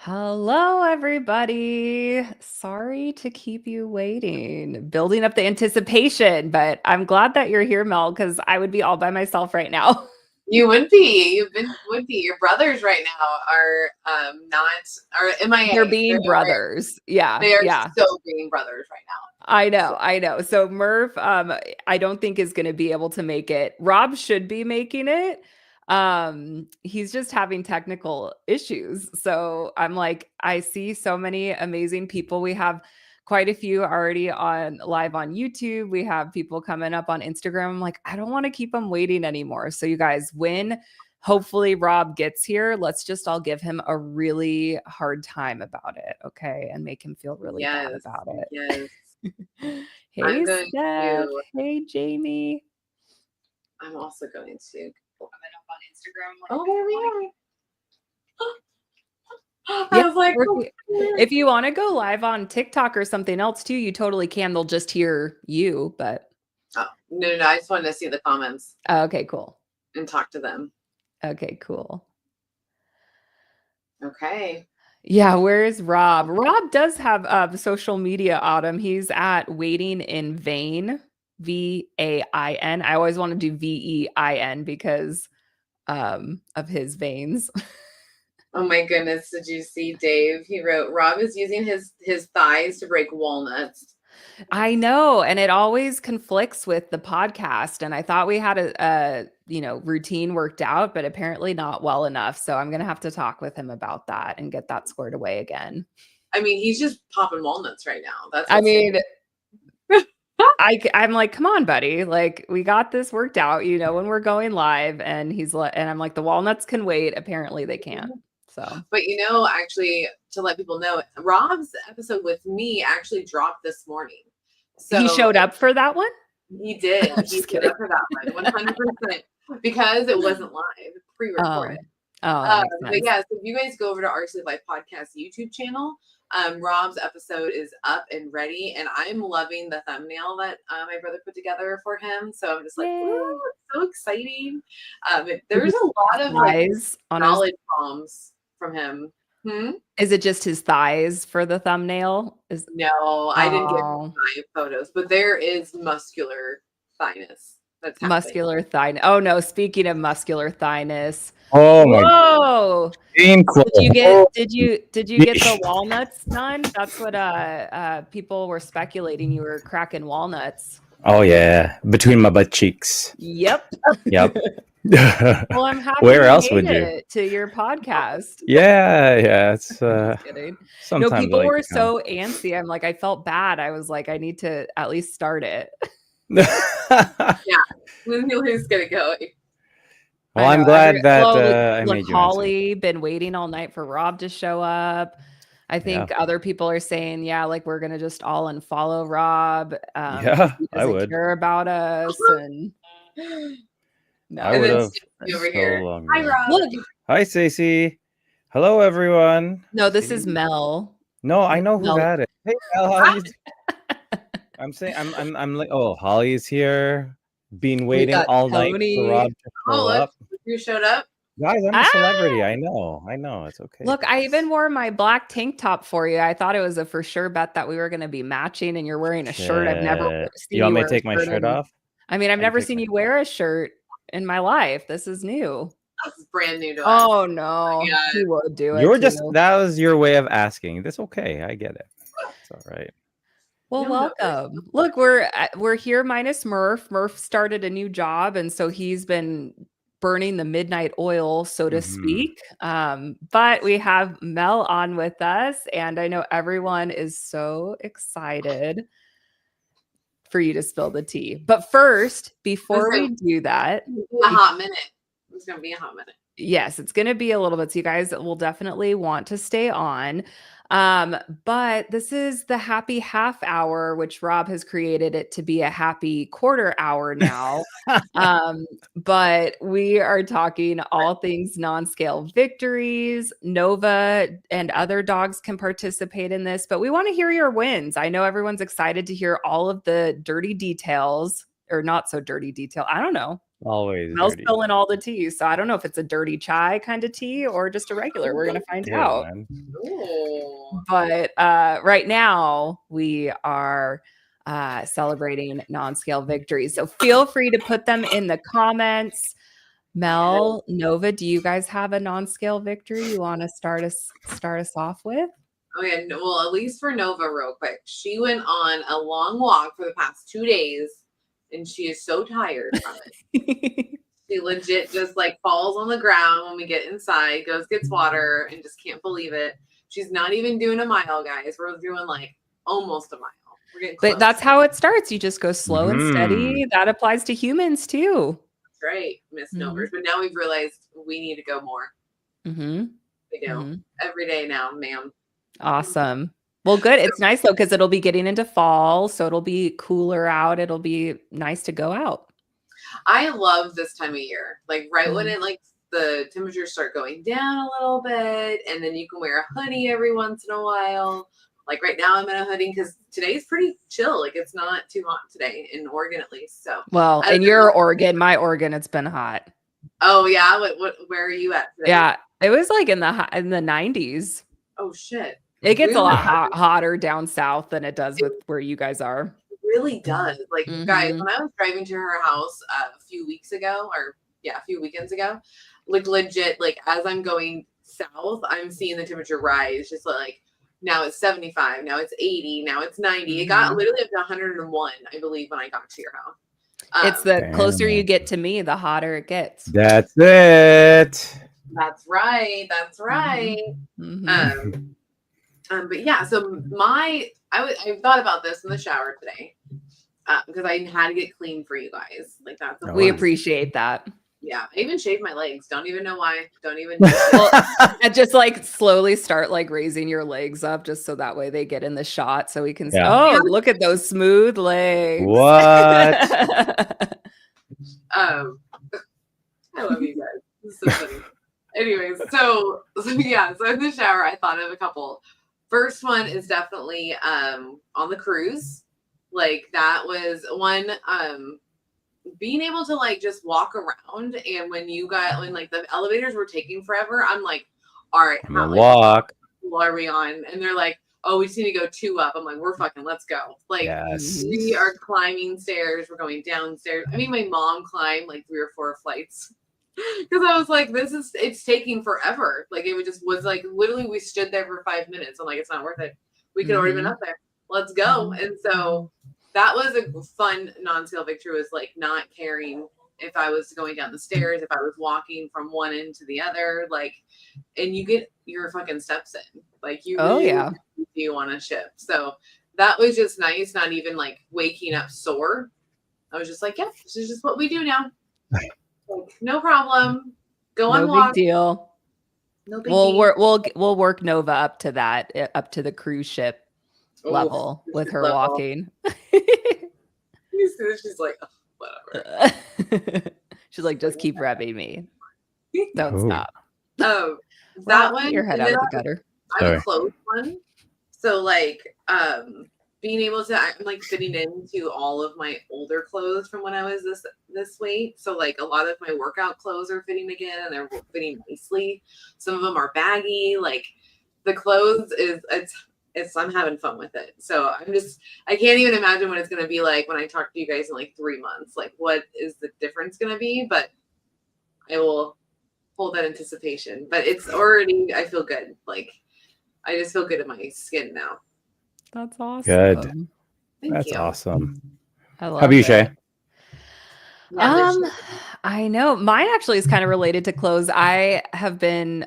Hello, everybody. Sorry to keep you waiting, building up the anticipation, but I'm glad that you're here, Mel, because I would be all by myself right now. You would be. Would be. Your brothers right now are not are MIA. They're being brothers. Yeah, They are yeah. still being brothers right now. I know. So Murph, I don't think is going to be able to make it. Rob should be making it. He's just having technical issues. So I'm like, I see so many amazing people. We have quite a few already on live on YouTube. We have people coming up on Instagram. I'm like, I don't want to keep them waiting anymore. So you guys, when hopefully Rob gets here, let's just all give him a really hard time about it, okay? And make him feel really bad about it. Yes. Hey, Steph. Hey, Jamie. I'm also going to comment up on Instagram. Like, there we are. Yeah, I was like, if you want to go live on TikTok or something else too, you totally can. They'll just hear you, but no. I just wanted to see the comments. Okay, cool. And talk to them. Okay, cool. Okay. Yeah, where is Rob? Rob does have social media, Autumn. He's at Waiting in Vain, VAIN. I always want to do VEIN because of his veins. Oh my goodness, did you see Dave? He wrote, Rob is using his thighs to break walnuts. I know, and it always conflicts with the podcast. And I thought we had a routine worked out, but apparently not well enough. So I'm gonna have to talk with him about that and get that squared away again. I mean, he's just popping walnuts right now. I'm like, come on, buddy. Like, we got this worked out, when we're going live. And and I'm like, the walnuts can wait. Apparently they can't. So, but actually, to let people know, Rob's episode with me actually dropped this morning. So he showed up for that one? He did. He showed up for that one, 100%, because it wasn't live, pre-recorded. But yeah, so if you guys go over to RC Life Podcast YouTube channel, Rob's episode is up and ready, and I'm loving the thumbnail that my brother put together for him. So I'm just like, ooh, it's so exciting. There's a lot of knowledge bombs from him. Is it just his thighs for the thumbnail? No, I didn't get thigh photos, but there is muscular thighness. That's muscular thighness. Oh no! Speaking of muscular thighness. Oh my! Whoa! Did you get the walnuts done? That's what people were speculating. You were cracking walnuts. Oh yeah, between my butt cheeks. Yep. Well, I'm happy. Where else would you? To your podcast. Yeah. It's kidding. No, people were so antsy. I'm like, I felt bad. I was like, I need to at least start it. Yeah, who's gonna go? Well, I'm glad that I made you. Holly been waiting all night for Rob to show up. I think other people are saying, like we're gonna just all unfollow Rob. I would care about us and. No, I would have over here. Hi, Rob. Look. Hi, Stacey. Hello, everyone. No, this is Mel. No, I know who that is. Hey, Mel. How you? I'm saying I'm like, oh, Holly is here. Been waiting all night for Rob to show up. You showed up. Guys, I'm a celebrity. I know. It's okay. Look, I even wore my black tank top for you. I thought it was a for sure bet that we were going to be matching, and you're wearing a shirt I've never seen. You want me to take my shirt off? I mean, I've never seen you wear a shirt in my life. This is new. This is brand new to us. Oh no, he would do it. That was your way of asking. That's okay. I get it. It's all right. Well, welcome. Look, we're here minus Murph. Murph started a new job, and so he's been burning the midnight oil, so to speak. But we have Mel on with us, and I know everyone is so excited for you to spill the tea. But first, before we do that, a hot minute. It's going to be a hot minute. Yes, it's going to be a little bit. So you guys will definitely want to stay on. But this is the happy half hour, which Rob has created it to be a happy quarter hour now. But we are talking all things non-scale victories. Nova and other dogs can participate in this, but we want to hear your wins. I know everyone's excited to hear all of the dirty details or not so dirty detail. I don't know. Always Mel's spilling all the tea. So I don't know if it's a dirty chai kind of tea or just a regular. We're going to find out. But right now we are celebrating non-scale victories. So feel free to put them in the comments. Mel, Nova, do you guys have a non-scale victory you want to start us off with? Oh yeah, well, at least for Nova, real quick. She went on a long walk for the past 2 days, and she is so tired from it. She legit just like falls on the ground when we get inside, gets water, and just can't believe it. She's not even doing a mile, guys. We're doing like almost a mile. We're getting close. But that's how it starts. You just go slow and steady. That applies to humans too. That's right, misnomers. But now we've realized we need to go more. We do every day now, ma'am. Awesome. Well, good. It's nice though, because it'll be getting into fall, so it'll be cooler out. It'll be nice to go out. I love this time of year. Like right when it like the temperatures start going down a little bit, and then you can wear a hoodie every once in a while. Like right now I'm in a hoodie because today's pretty chill. Like it's not too hot today in Oregon at least. So well, in your Oregon, my Oregon, it's been hot. Oh yeah. Where are you at today? Yeah. It was like in the 90s. Oh shit. It gets a lot hotter down south than it does with where you guys are. It really does. Like guys, when I was driving to her house a few weekends ago, like legit, like as I'm going south, I'm seeing the temperature rise. Just like now it's 75, now it's 80, now it's 90. It got literally up to 101, I believe, when I got to your house. It's the closer you get to me, the hotter it gets. That's it. That's right. That's right. But yeah, so I thought about this in the shower today because I had to get clean for you guys. Like that's we appreciate that. Yeah, I even shaved my legs. Don't even know why. Don't even. And just like slowly start like raising your legs up, just so that way they get in the shot, so we can. Yeah. Oh, look at those smooth legs. What? I love you guys. This is so funny. Anyways, so in the shower, I thought of a couple. First one is definitely on the cruise. Like that was one being able to like just walk around, and when like the elevators were taking forever, I'm like, all right, how walk are we on? And they're like, oh, we just need to go 2 up. I'm like, we're fucking, let's go. Like we are climbing stairs, we're going downstairs. I mean, my mom climbed like 3 or 4 flights. Because I was like, it's taking forever. Like, was like, literally, we stood there for 5 minutes. I'm like, it's not worth it. We could already been up there. Let's go. And so that was a fun non-scale victory, was like not caring if I was going down the stairs, if I was walking from one end to the other, like, and you get your fucking steps in. Like, you do on a ship. So that was just nice. Not even like waking up sore. I was just like, yeah, this is just what we do now. Like, no problem. Go on walk. No big deal. No big deal. We'll work Nova up to that, up to the cruise ship level with her walking. She's like, oh, whatever. She's like, just keep revving me. Don't stop. Oh, that one. Your head out of the gutter. I have a closed one. So like, being able to, I'm like fitting into all of my older clothes from when I was this weight. So like a lot of my workout clothes are fitting again, and they're fitting nicely. Some of them are baggy. Like the clothes I'm having fun with it. So I can't even imagine what it's going to be like when I talk to you guys in like 3 months. Like what is the difference going to be? But I will hold that anticipation. But it's already, I feel good. Like I just feel good in my skin now. That's awesome. Good. That's awesome. I love How about you, Shay? I know mine actually is kind of related to clothes. I have been,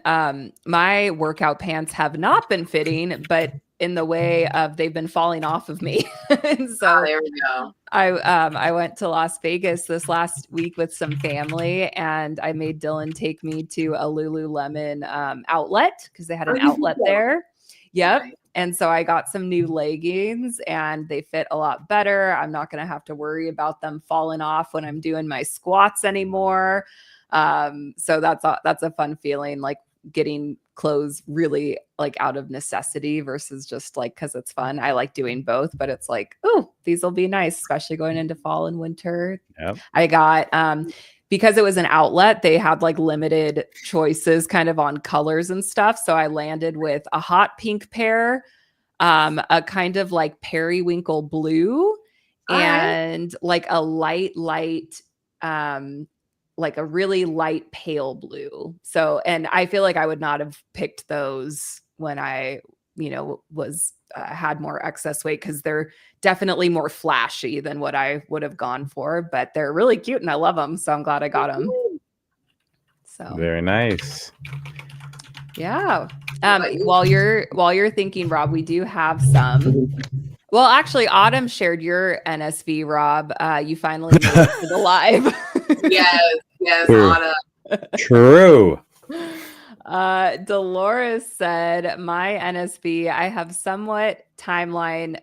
my workout pants have not been fitting, but in the way of they've been falling off of me. And so there we go. I went to Las Vegas this last week with some family, and I made Dylan take me to a Lululemon outlet because they had an outlet there. Yep. Nice. And so I got some new leggings, and they fit a lot better. I'm not going to have to worry about them falling off when I'm doing my squats anymore. So that's a fun feeling. Like getting clothes really like out of necessity versus just like because it's fun. I like doing both, but it's like, oh, these will be nice, especially going into fall and winter. Yep. I got because it was an outlet, they had like limited choices kind of on colors and stuff. So I landed with a hot pink pair, a kind of like periwinkle blue, and like a light, like a really light pale blue. So, and I feel like I would not have picked those when I, was had more excess weight, because they're definitely more flashy than what I would have gone for, but they're really cute and I love them. So I'm glad I got them. So very nice. Yeah. While you're thinking, Rob, we do have some. Well, actually, Autumn shared your NSV, Rob. You finally made it to the live. Yes, Autumn. True. Dolores said, my NSV, I have a somewhat timeline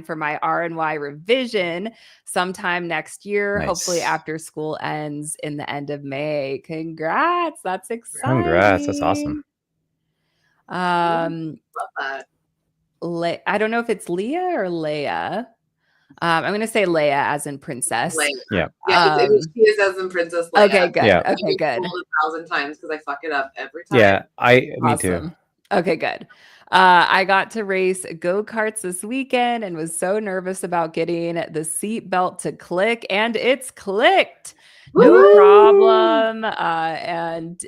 for my R&Y revision sometime next year. Nice. Hopefully after school ends in the end of May. Congrats. That's exciting. Congrats. That's awesome. Love that. I don't know if it's Leah or Leia. I'm going to say Leia as in princess. Leia. Yeah. She is as in Princess Leia. Okay, good. Yeah. Okay, good. 1,000 times because I fuck it up every time. Yeah, me too. Okay, good. I got to race go-karts this weekend and was so nervous about getting the seat belt to click, and it's clicked. No problem. And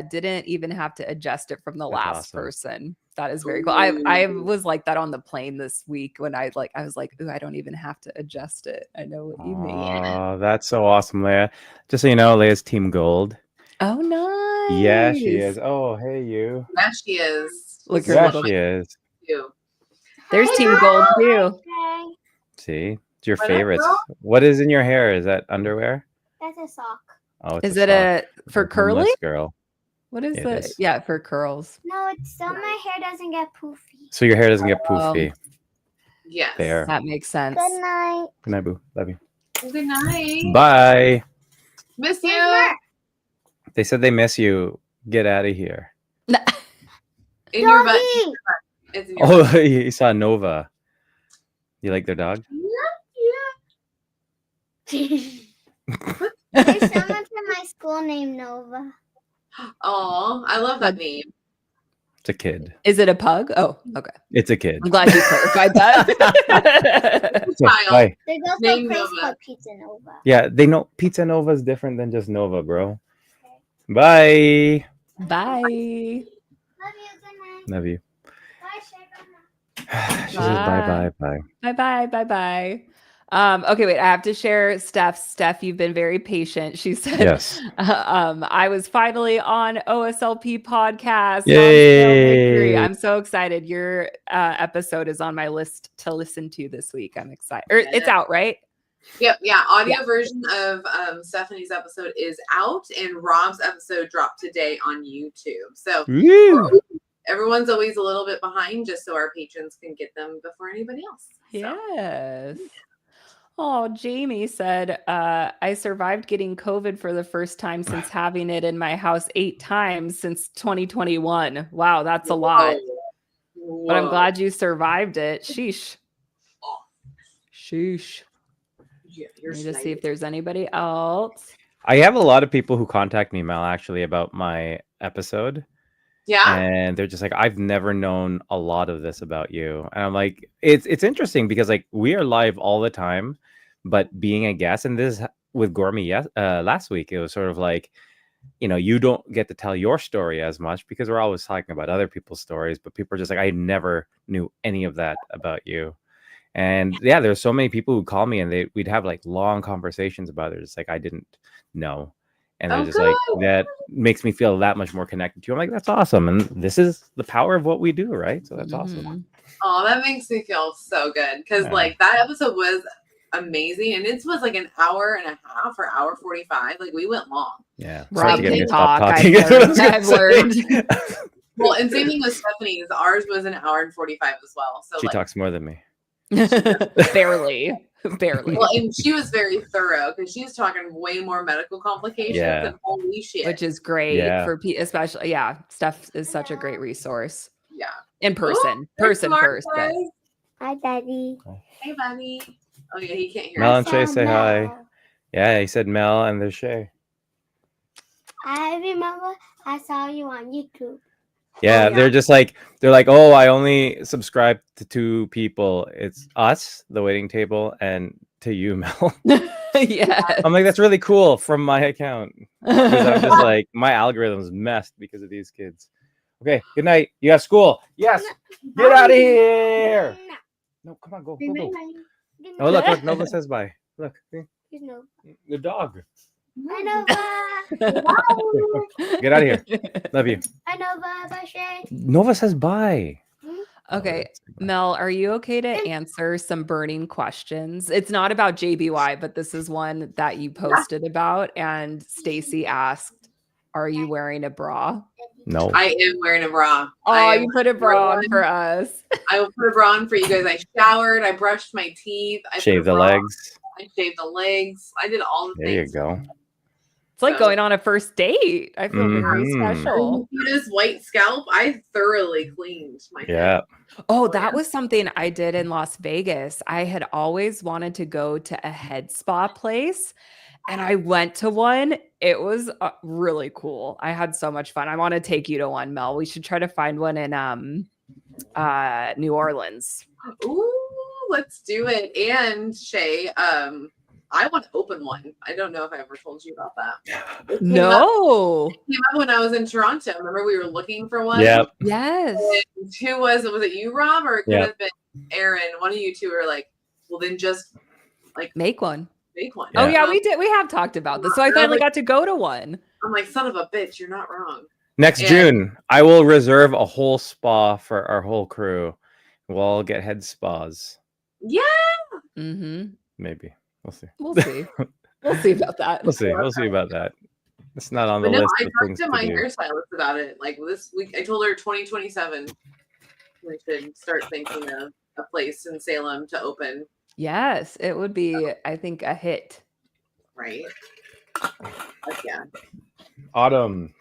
didn't even have to adjust it from the last person. That is very cool. I was like that on the plane this week when I was like, ooh, I don't even have to adjust it. I know what you mean. Oh, that's so awesome, Leia. Just so you know, Leia's Team Gold. Oh, nice. Yeah, she is. Oh, hey, you. Yeah, she is. Look, she is. There's Team Gold too. See, it's your favorites. What is in your hair? Is that underwear? That's a sock. Oh, is it for curly? Girl. What is it? Yeah, for curls. No, it's so my hair doesn't get poofy. So your hair doesn't get poofy. Yes. There. That makes sense. Good night. Good night, boo. Love you. Good night. Bye. Miss you. They said they miss you. Get out of here. In your butt. It's in your butt. You saw Nova. You like their dog? Yeah. There's someone from my school named Nova. Oh, I love that name. It's a kid. Is it a pug? Oh, okay. It's a kid. I'm glad you clarified that. Bye. There's also a place called Pizza Nova. Yeah, they know Pizza Nova is different than just Nova, bro. Okay. Bye. Bye. Love you. Good night. Love you. Bye, She says bye. Bye. Okay, wait. I have to share Steph. Steph, you've been very patient. She said, yes. I was finally on OSLP podcast. Yay. I'm so excited. Your episode is on my list to listen to this week. I'm excited. It's out, right? Yep. Yeah. Audio version of Stephanie's episode is out, and Rob's episode dropped today on YouTube. So everyone's always a little bit behind, just so our patrons can get them before anybody else. So. Yes. Oh, Jamie said, I survived getting COVID for the first time since having it in my house 8 times since 2021. Wow, that's a lot. Whoa. But I'm glad you survived it. Sheesh. Yeah, let me just see if there's anybody else. I have a lot of people who contact me, Mel, actually, about my episode. Yeah. And they're just like, I've never known a lot of this about you. And I'm like, it's interesting because like we are live all the time, but being a guest, and this with Gourmet last week, it was sort of like, you don't get to tell your story as much because we're always talking about other people's stories, but people are just like, I never knew any of that about you. And yeah, there's so many people who call me and we'd have like long conversations about it. It's like, I didn't know. And they're just like, that makes me feel that much more connected to you. I'm like, that's awesome. And this is the power of what we do, right? So that's awesome. Oh, that makes me feel so good. Because like that episode was amazing. And it was like an hour and a half or hour 45. Like we went long. Yeah. Right. I've learned. Well, and same thing with Stephanie's. Ours was an hour and 45 as well. So she talks more than me. Barely. Barely. Well, and she was very thorough because she's talking way more medical complications and holy shit. Which is great for especially, Steph is such a great resource. Yeah. In person. Person first. But. Hi, Daddy. Hey, buddy. Oh, yeah, he can't hear Mel us. and Shea say hi. Yeah, he said Mel and there's Shea. I remember I saw you on YouTube. Yeah, they're like, oh, I only subscribe to 2 people. It's us, the waiting table, and to you, Mel. Yeah. I'm like, that's really cool from my account. Because I'm just like, my algorithm's messed because of these kids. Okay, good night. You have school. Yes. Get out of here. No, come on, go. Oh, look, Nova says bye. Look, see? The dog. Get out of here. Love you. Hi, Nova. Bye, Shay. Nova says bye. Okay, Mel, are you okay to answer some burning questions? It's not about JBY, but this is one that you posted about. And Stacy asked, "Are you wearing a bra?" No. I am wearing a bra. Oh, you put a bra on for us. I will put a bra on for you guys. I showered. I brushed my teeth. I shaved the legs. I shaved the legs. I did all the things. There you go. It's like going on a first date. I feel very Mm-hmm. special. This white scalp, I thoroughly cleaned my head. Yeah. Oh, that was something I did in Las Vegas. I had always wanted to go to a head spa place, and I went to one. It was really cool. I had so much fun. I want to take you to one, Mel. We should try to find one in New Orleans. Ooh, let's do it. And Shay, I want to open one. I don't know if I ever told you about that. No. It came up when I was in Toronto. Remember we were looking for one? Yep. Yes. And who was it? You, Rob, or it could have been Aaron? One of you two were like, well, then just like make one. Make one. Oh, yeah, we did. We have talked about this. So I finally got to go to one. I'm like, son of a bitch, you're not wrong. Next June, I will reserve a whole spa for our whole crew. We'll all get head spas. Yeah. Mm-hmm. Maybe. We'll see. We'll see. We'll see about that. We'll see. We'll see about that. It's not on the list. I talked to my hairstylist about it. Like this week, I told her 2027 we should start thinking of a place in Salem to open. Yes, it would be, I think, a hit. Right. Yeah. Autumn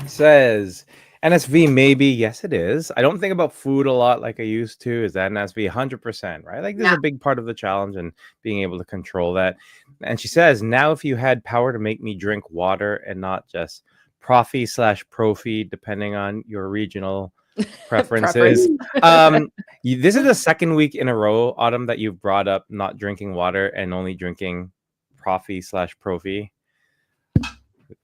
says NSV maybe. Yes, it is. I don't think about food a lot like I used to. Is that NSV 100%, right? Like this is a big part of the challenge and being able to control that. And she says, now if you had power to make me drink water and not just Profi/Profi, depending on your regional preferences. This is the second week in a row, Autumn, that you've brought up not drinking water and only drinking Profi/Profi.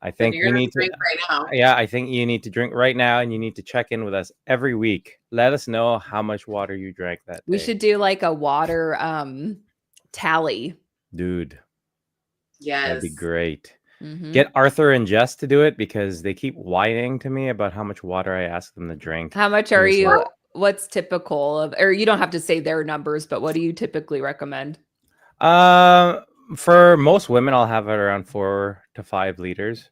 I think you need to drink right now. Yeah, I think you need to drink right now, and you need to check in with us every week. Let us know how much water you drank that day. We should do like a water tally. Dude. Yes. That'd be great. Mm-hmm. Get Arthur and Jess to do it because they keep whining to me about how much water I ask them to drink. How much are you? What's typical of, or you don't have to say their numbers, but what do you typically recommend? For most women, I'll have it around 4 to 5 liters.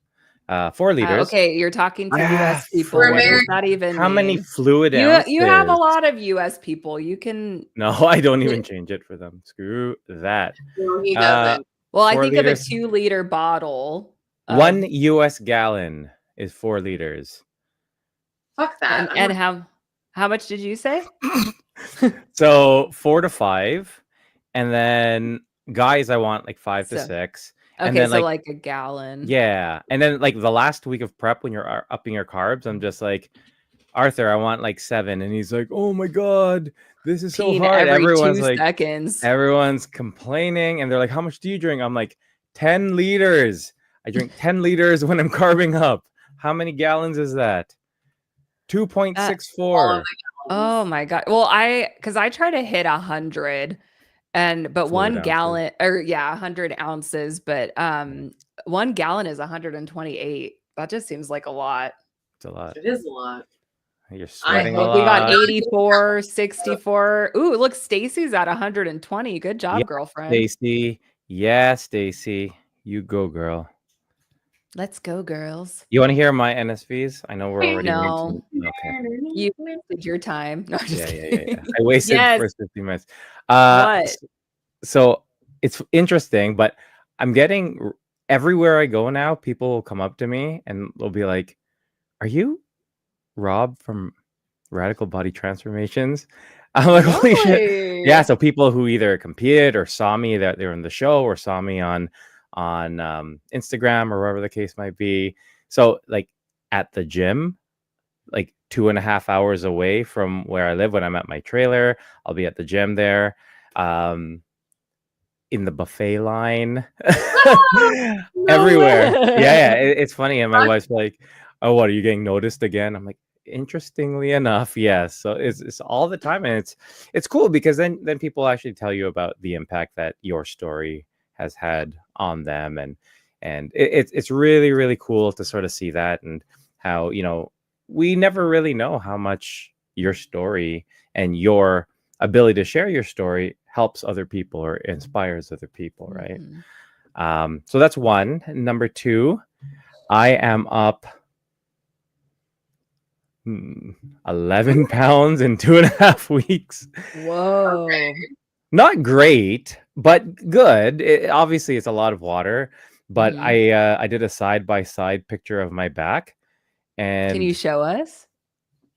4 liters. Okay, you're talking to US people. What does that even How mean? many fluid ounces? You have a lot of US people. You can. No, I don't even change it for them. Screw that. No, he doesn't. Well, I think liters. Of a 2-liter bottle. 1 US gallon is 4 liters. Fuck that. And how much did you say? So 4 to 5, and then guys, I want like 5 to 6. Okay, and then, so like a gallon. Yeah, and then like the last week of prep when you're upping your carbs, I'm just like, Arthur, I want like 7, and he's like, oh my god, this is so hard. Everyone's 2 like, seconds. Everyone's complaining, and they're like, how much do you drink? I'm like, 10 liters. I drink 10 liters when I'm carbing up. How many gallons is that? 2.64. Oh my god. Well, because I try to hit 100. But 1 gallon, or 100 ounces, but 1 gallon is 128. That just seems like a lot. It's a lot. It is a lot. You're sweating a lot. We got 84, 64. Ooh, look, Stacy's at 120. Good job, girlfriend. Stacy. Yeah, Stacy. You go, girl. Let's go, girls. You want to hear my NSVs? I know we're already No. Okay. You wasted your time. No, yeah. I wasted the first 15 minutes. What? So it's interesting, but I'm getting everywhere I go now, people will come up to me and they'll be like, "Are you Rob from Radical Body Transformations?" I'm like, "Holy shit!" Yeah. So people who either competed or saw me that they were in the show or saw me on Instagram or wherever the case might be. So like at the gym, like 2.5 hours away from where I live, when I'm at my trailer, I'll be at the gym there. In the buffet line, everywhere. Yeah, it's funny. And my wife's like, "Oh, what, are you getting noticed again?" I'm like, interestingly enough, yes. So it's all the time, and it's cool because then people actually tell you about the impact that your story has had on them, and it's really, really cool to sort of see that, and how, we never really know how much your story and your ability to share your story helps other people or inspires other people, right? So that's one. Number two, I am up 11 pounds in 2.5 weeks. Whoa. Okay. Not great, but good. Obviously, it's a lot of water, but I did a side-by-side picture of my back. And can you show us?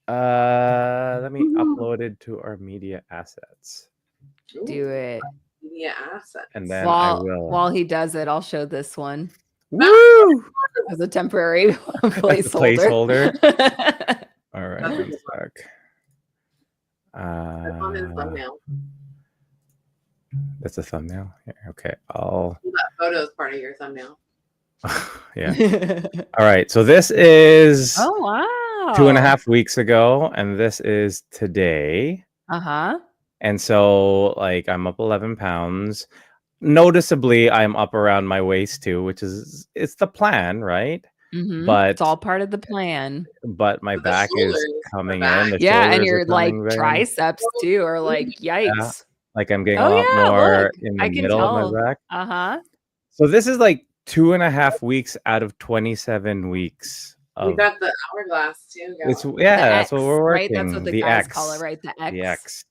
Let me upload it to our media assets. Do it. Media assets. And then I will. While he does it, I'll show this one. Woo! As a temporary placeholder. All right, That's a one good sec. That's on his thumbnail. That's a thumbnail. Here, okay, I'll. That photo is part of your thumbnail. Yeah. All right. So this is Oh wow. 2.5 weeks ago, and this is today. And so, like, I'm up 11 pounds. Noticeably, I'm up around my waist too, which is, it's the plan, right? But it's all part of the plan. But my back is coming in. The yeah, and shoulders your are like coming in. triceps too are like, yikes. Yeah. Like I'm getting a lot more in the middle of my back. So this is like 2.5 weeks out of 27 weeks. We got the hourglass too. It's, that's what we're working. Right? That's what the guys call it, right? The X. The X.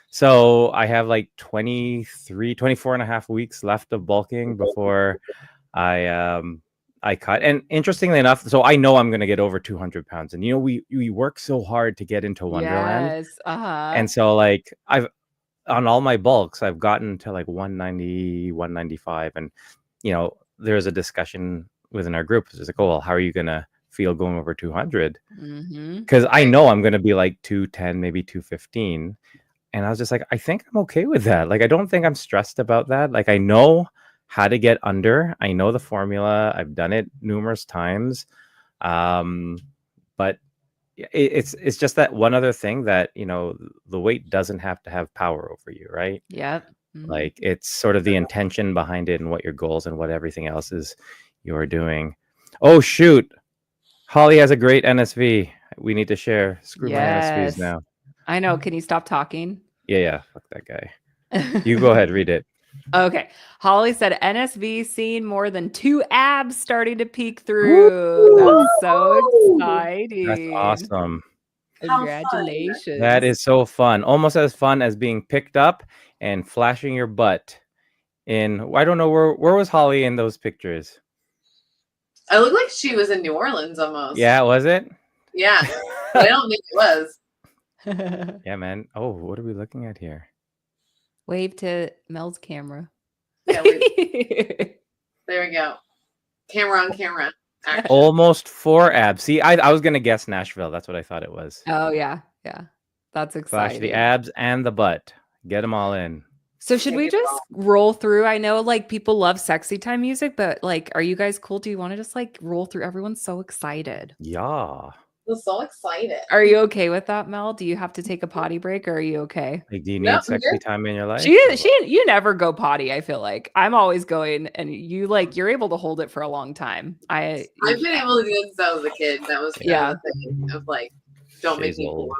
So I have like 24.5 weeks left of bulking before I cut. And interestingly enough, so I know I'm going to get over 200 pounds. And, we work so hard to get into Wonderland. Yes. And so like on all my bulks, I've gotten to like 190, 195. And, there's a discussion within our group. It's like, oh, well, how are you going to feel going over 200? Because I know I'm going to be like 210, maybe 215. And I was just like, I think I'm okay with that. Like, I don't think I'm stressed about that. Like, I know how to get under. I know the formula. I've done it numerous times. But it's just that one other thing that, the weight doesn't have to have power over you, right? Yep. Like, it's sort of the intention behind it and what your goals and what everything else is you're doing. Oh, shoot. Holly has a great NSV. We need to share. Screw my NSVs now. I know. Can you stop talking? Yeah. Fuck that guy. You go ahead, read it. Okay. Holly said NSV seen more than 2 abs starting to peek through. Woo! That's so exciting. That's awesome. Congratulations. That is so fun. Almost as fun as being picked up and flashing your butt in, I don't know, where was Holly in those pictures? I look like she was in New Orleans almost. Yeah, was it? Yeah. I don't think it was. Yeah, man. Oh, what are we looking at here? Wave to Mel's camera. Yeah, there we go. Camera on camera. Action. Almost 4 abs. See, I was gonna guess Nashville. That's what I thought it was. Oh yeah. That's exciting. Flash the abs and the butt. Get them all in. So should we just roll through? I know like people love sexy time music, but like, are you guys cool? Do you want to just like roll through? Everyone's so excited. Yeah. I'm so excited. Are you okay with that, Mel? Do you have to take a potty break, or are you okay? Like, do you need sexy time in your life? You never go potty. I feel like I'm always going, and you're able to hold it for a long time. I've been able to do it since I was a kid. That was the thing of like, don't make me pull over.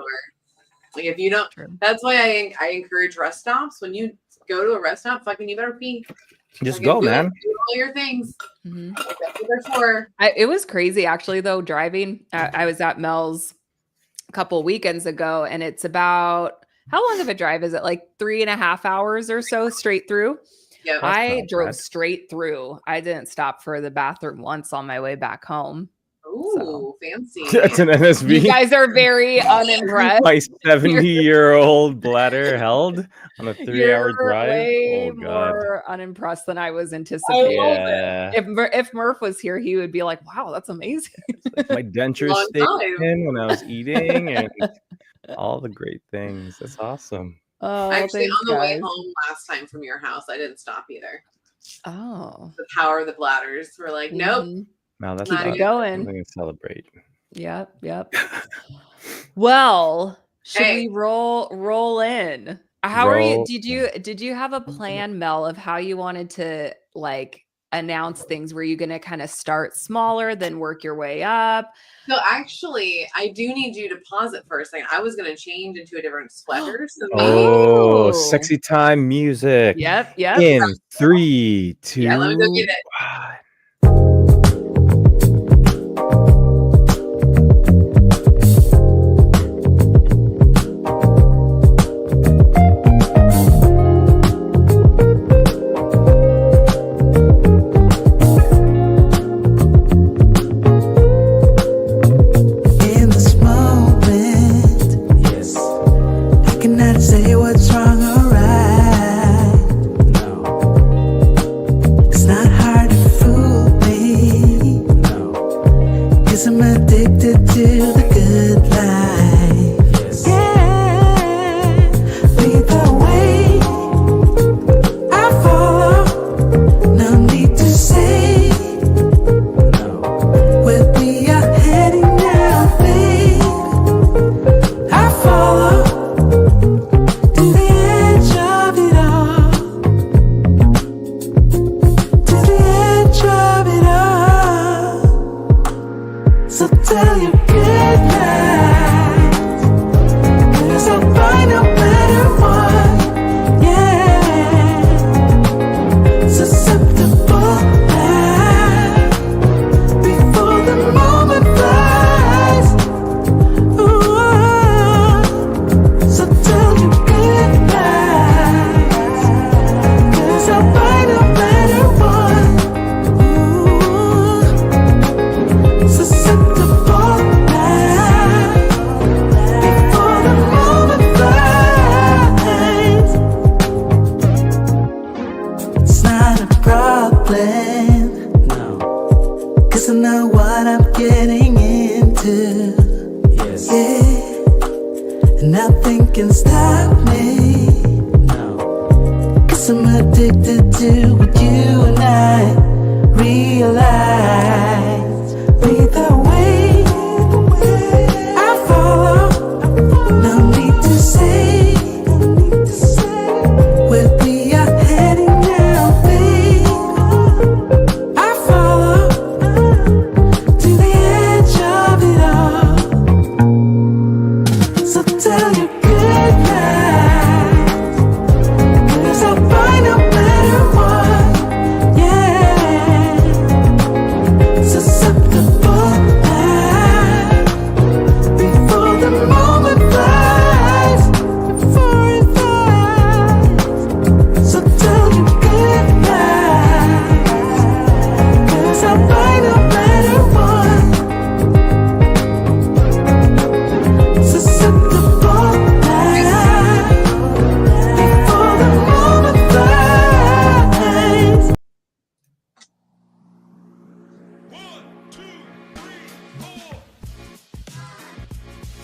Like if you don't, that's why I encourage rest stops. When you go to a rest stop, fucking you better pee. Just go, man. Do all your things. That's what they're for. It was crazy actually though, driving. I was at Mel's a couple weekends ago, and it's about, how long of a drive is it? Like 3.5 hours or so straight through. Yep. I drove straight through. I didn't stop for the bathroom once on my way back home. Ooh, fancy. That's an NSV. You guys are very unimpressed. My 70-year-old bladder held on a 3-hour drive. Way more unimpressed than I was anticipating. Yeah. If Murph was here, he would be like, "Wow, that's amazing." My dentures stayed in when I was eating, and all the great things. That's awesome. Oh, actually, thanks, on the way guys. home last time from your house, I didn't stop either. Oh, the power of the bladders. We're like, nope. Now that's keep it going. I'm gonna celebrate. Yep. Well, should we roll in? How are you? Did you have a plan, Mel, of how you wanted to like announce things? Were you gonna kind of start smaller, then work your way up? No, actually, I do need you to pause it for a second. I was gonna change into a different sweater. So sexy time music. Yep. In 3, 2, yeah, let me go get it. 1.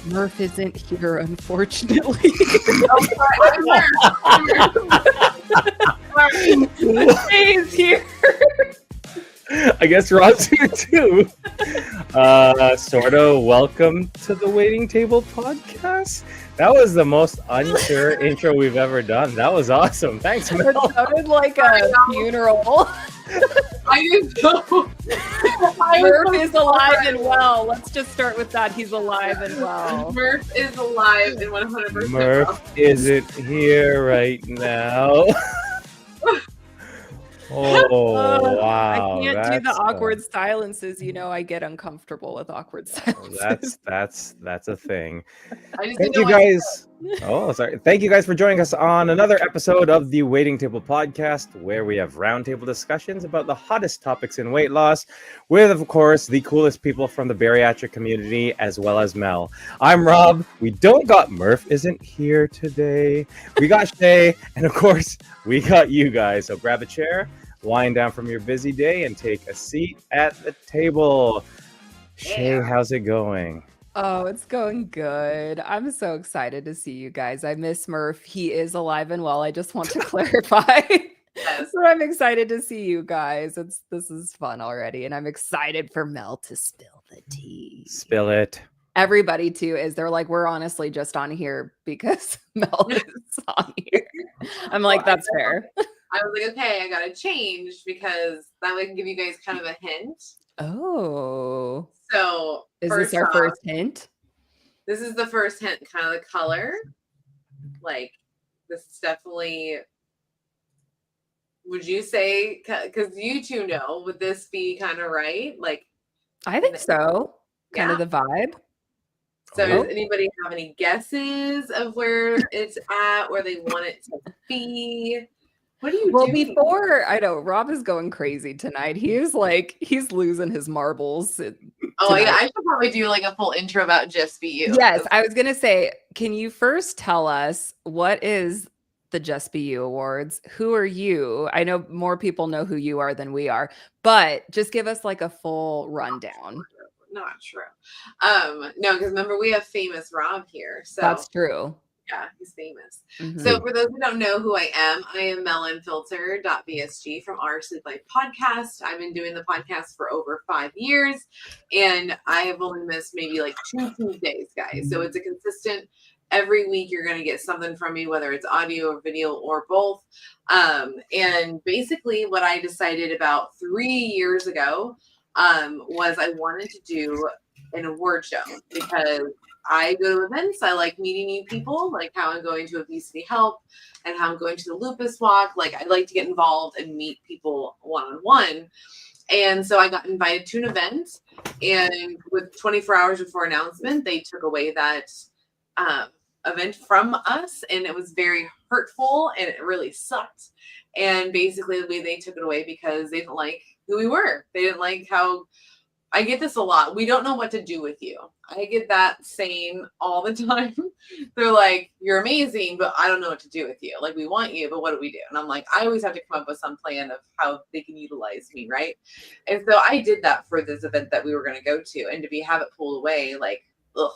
Murph isn't here, unfortunately. He's here. I guess Rob's here too. Sorta welcome to the Waiting Table podcast. That was the most unsure intro we've ever done. That was awesome. Thanks, Mel. It sounded like a funeral. I didn't know. Murph is alive and well. Let's just start with that. He's alive and well. Murph is alive and 100%. Murph isn't here right now. Oh, wow. I can't do the awkward silences. You know, I get uncomfortable with awkward silences. That's a thing. I just Thank you guys. Oh, sorry. Thank you guys for joining us on another episode of the Waiting Table Podcast, where we have roundtable discussions about the hottest topics in weight loss with, of course, the coolest people from the bariatric community, as well as Mel. I'm Rob. We don't got Murph isn't here today. We got Shea, and of course, we got you guys. So grab a chair, wind down from your busy day, and take a seat at the table. Shea, how's it going? Oh, it's going good. I'm so excited to see you guys. I miss Murph. He is alive and well. I just want to clarify. Yes. So I'm excited to see you guys. This is fun already. And I'm excited for Mel to spill the tea. Spill it. Everybody too is. They're like, we're honestly just on here because Mel is on here. I'm like, that's fair. I was like, okay, I gotta change because that way I can give you guys kind of a hint. Oh. So is this our first hint? This is the first hint, kind of the color. Like, this is definitely, would you say, because you two know, would this be kind of right? Like, I think so. Kind of the vibe. So does anybody have any guesses of where it's at, where they want it to be? What do you do? Before, I know Rob is going crazy tonight. He is like, he's losing his marbles. Yeah, I should probably do like a full intro about Just Be You. Yes, I was going to say, can you first tell us what is the Just Be You Awards? Who are you? I know more people know who you are than we are, but just give us like a full rundown. Not true. No, because remember, we have famous Rob here. So that's true. Yeah, he's famous. Mm-hmm. So for those who don't know who I am Mel Unfiltered.bsg from Our Sleep Life podcast. I've been doing the podcast for over 5 years, and I have only missed maybe like 2 Tuesdays, guys. So it's a consistent, every week you're going to get something from me, whether it's audio or video or both. And basically what I decided about 3 years ago was I wanted to do an award show because I go to events. I like meeting new people, like how I'm going to Obesity Help and how I'm going to the Lupus Walk. Like, I like to get involved and meet people one-on-one. And so I got invited to an event, and with 24 hours before announcement, they took away that event from us, and it was very hurtful, and it really sucked. And basically, the way they took it away because they didn't like who we were. They didn't like how. I get this a lot. We don't know what to do with you. I get that saying all the time. They're like, you're amazing, but I don't know what to do with you. Like, we want you, but what do we do? And I'm like, I always have to come up with some plan of how they can utilize me, right? And so I did that for this event that we were going to go to, and to have it pulled away, like, ugh,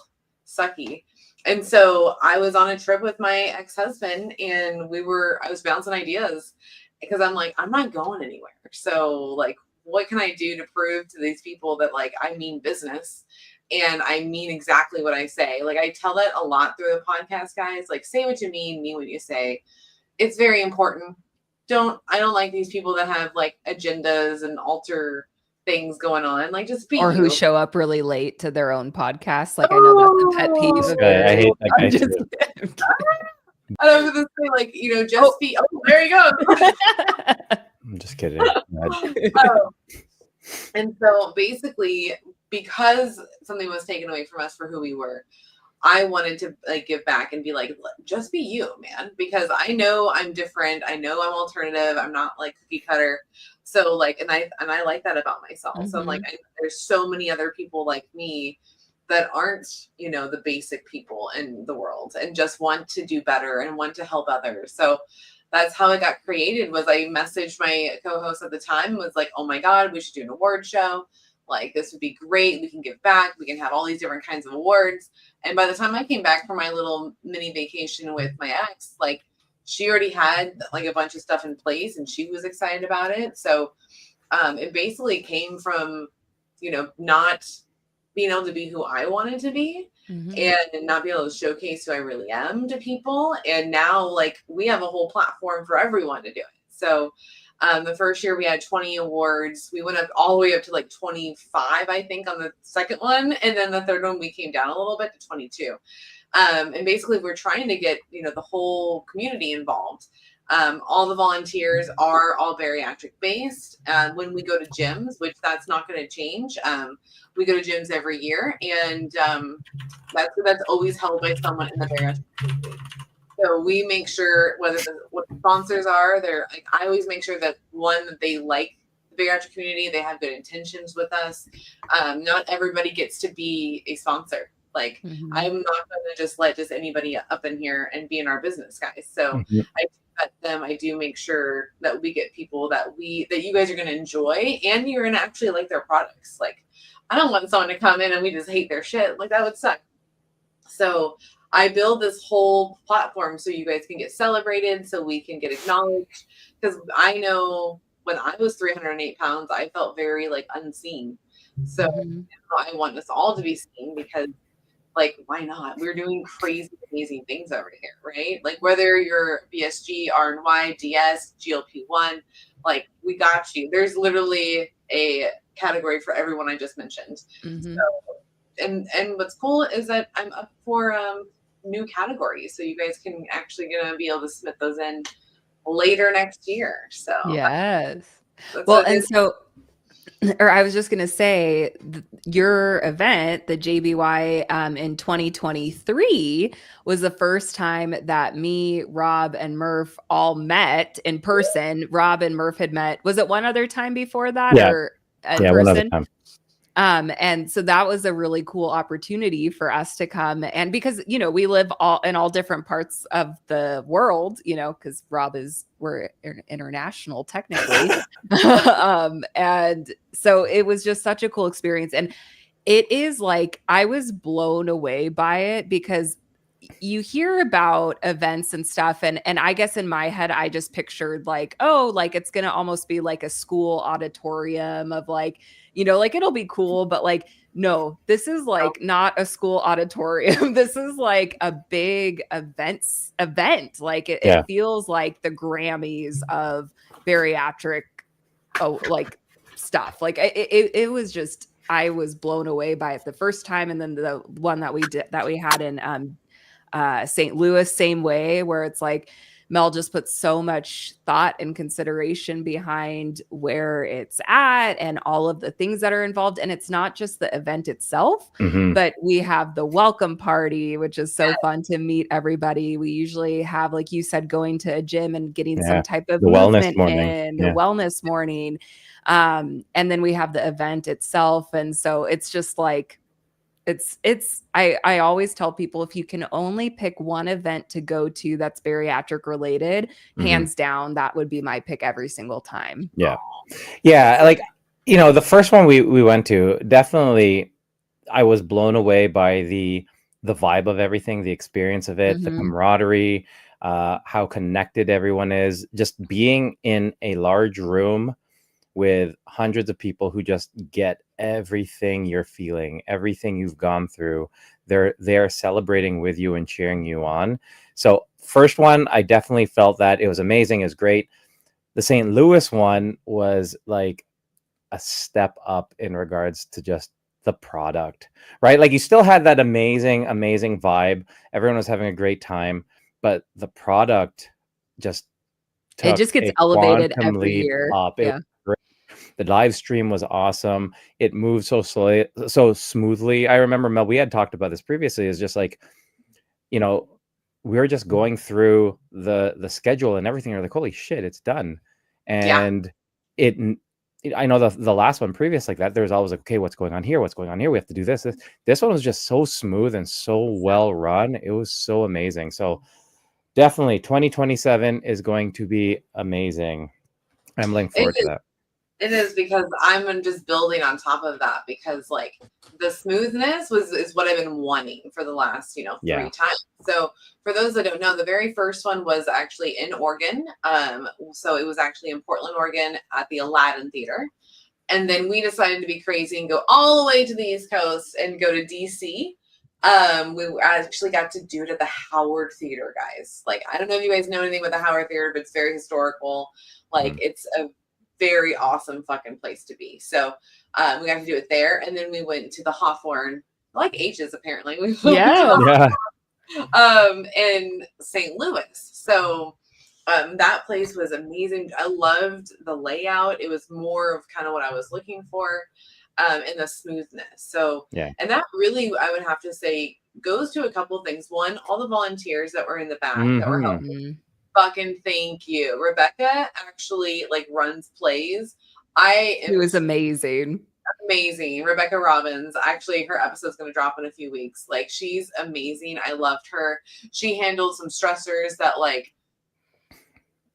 sucky. And so I was on a trip with my ex-husband, and I was bouncing ideas because I'm like, I'm not going anywhere. So, like, what can I do to prove to these people that, like, I mean business and I mean exactly what I say? Like, I tell that a lot through the podcast, guys. Like, say what you mean what you say. It's very important. I don't like these people that have like agendas and alter things going on. Like, just be who show up really late to their own podcast. Like, I know that's a pet peeve of I hate that guy. I was gonna say, like, just be. Oh, there you go. I'm just kidding. And so basically, because something was taken away from us for who we were, I wanted to like give back and be like, just be you, man. Because I know I'm different. I know I'm alternative. I'm not like cookie cutter. So like, and I like that about myself. Mm-hmm. So I'm like, there's so many other people like me that aren't, the basic people in the world and just want to do better and want to help others. So that's how it got created. Was I messaged my co-host at the time, was like, oh my God, we should do an award show. Like, this would be great. We can give back. We can have all these different kinds of awards. And by the time I came back from my little mini vacation with my ex, like, she already had like a bunch of stuff in place and she was excited about it. So it basically came from, not being able to be who I wanted to be. Mm-hmm. And not be able to showcase who I really am to people. And now, like, we have a whole platform for everyone to do it. So the first year we had 20 awards. We went up all the way up to like 25, I think, on the second one. And then the third one, we came down a little bit to 22. And basically we're trying to get, the whole community involved. All the volunteers are all bariatric based. When we go to gyms, which that's not going to change, we go to gyms every year, and that's always held by someone in the bariatric community. So we make sure what the sponsors are. They're like, I always make sure that one, they like the bariatric community, they have good intentions with us. Not everybody gets to be a sponsor. Like I'm not going to just let anybody up in here and be in our business, guys. So I do vet them. I do make sure that we get people that you guys are going to enjoy, and you're going to actually like their products. Like I don't want someone to come in and we just hate their shit. Like that would suck. So I build this whole platform so you guys can get celebrated, so we can get acknowledged. Because I know when I was 308 pounds, I felt very like unseen. So I want us all to be seen, because like, why not? We're doing crazy, amazing things over here, right? Like whether you're BSG, RNY, DS, GLP-1, like we got you. There's literally a category for everyone I just mentioned. So, and what's cool is that I'm up for new categories, so you guys can actually gonna be able to submit those in later next year. So yes, well, and so, or I was just gonna say, your event, the JBY, in 2023 was the first time that me, Rob, and Murph all met in person. Rob and Murph had met. Was it one other time before that, or in person? One other time. And so that was a really cool opportunity for us to come. And because, we live in all different parts of the world, because we're international technically. And so it was just such a cool experience. And it is like, I was blown away by it, because you hear about events and stuff. And I guess in my head, I just pictured like, oh, like it's going to almost be like a school auditorium of like, like it'll be cool, but like, no, this is like not a school auditorium. This is like a big event. Like it feels like the Grammys of bariatric, like stuff. Like it was just, I was blown away by it the first time. And then the one that we had in St. Louis, same way, where it's like Mel just puts so much thought and consideration behind where it's at and all of the things that are involved. And it's not just the event itself, but we have the welcome party, which is so fun to meet everybody. We usually have, like you said, going to a gym and getting some type of movement in, the wellness morning. And then we have the event itself. And so it's just like, I always tell people, if you can only pick one event to go to that's bariatric related, hands down, that would be my pick every single time. Yeah. Like, the first one we went to, definitely I was blown away by the vibe of everything, the experience of it, the camaraderie, how connected everyone is, just being in a large room with hundreds of people who just get everything you're feeling, everything you've gone through. They're celebrating with you and cheering you on. So first one, I definitely felt that it was amazing. It was great. The St. Louis one was like a step up in regards to just the product, right? Like you still had that amazing vibe. Everyone was having a great time, but the product just it just gets elevated every year. The live stream was awesome. It moved so slowly, so smoothly. I remember, Mel, we had talked about this previously. It's just like, we were just going through the schedule and everything. We're like, holy shit, it's done. And I know the last one previous like that, there was always like, okay, what's going on here? What's going on here? We have to do this. This one was just so smooth and so well run. It was so amazing. So definitely 2027 is going to be amazing. I'm looking forward to that. It is, because I'm just building on top of that, because like the smoothness is what I've been wanting for the last, 3 times. So for those that don't know, the very first one was actually in Oregon. So it was actually in Portland, Oregon at the Aladdin Theater. And then we decided to be crazy and go all the way to the East Coast and go to DC. We actually got to do it at the Howard Theater, guys. Like, I don't know if you guys know anything about the Howard Theater, but it's very historical. Like, it's a very awesome fucking place to be. So we got to do it there. And then we went to the Hawthorne, like H's apparently. We went in St. Louis. So That place was amazing. I loved the layout. It was more of kind of what I was looking for, and the smoothness. So, Yeah. And that really, I would have to say, goes to a couple things. One, all the volunteers that were in the back that were helping. Fucking thank you. Rebecca actually like runs plays. She was amazing. Amazing. Rebecca Robbins. Actually, her episode's going to drop in a few weeks. Like, she's amazing. I loved her. She handled some stressors that, like,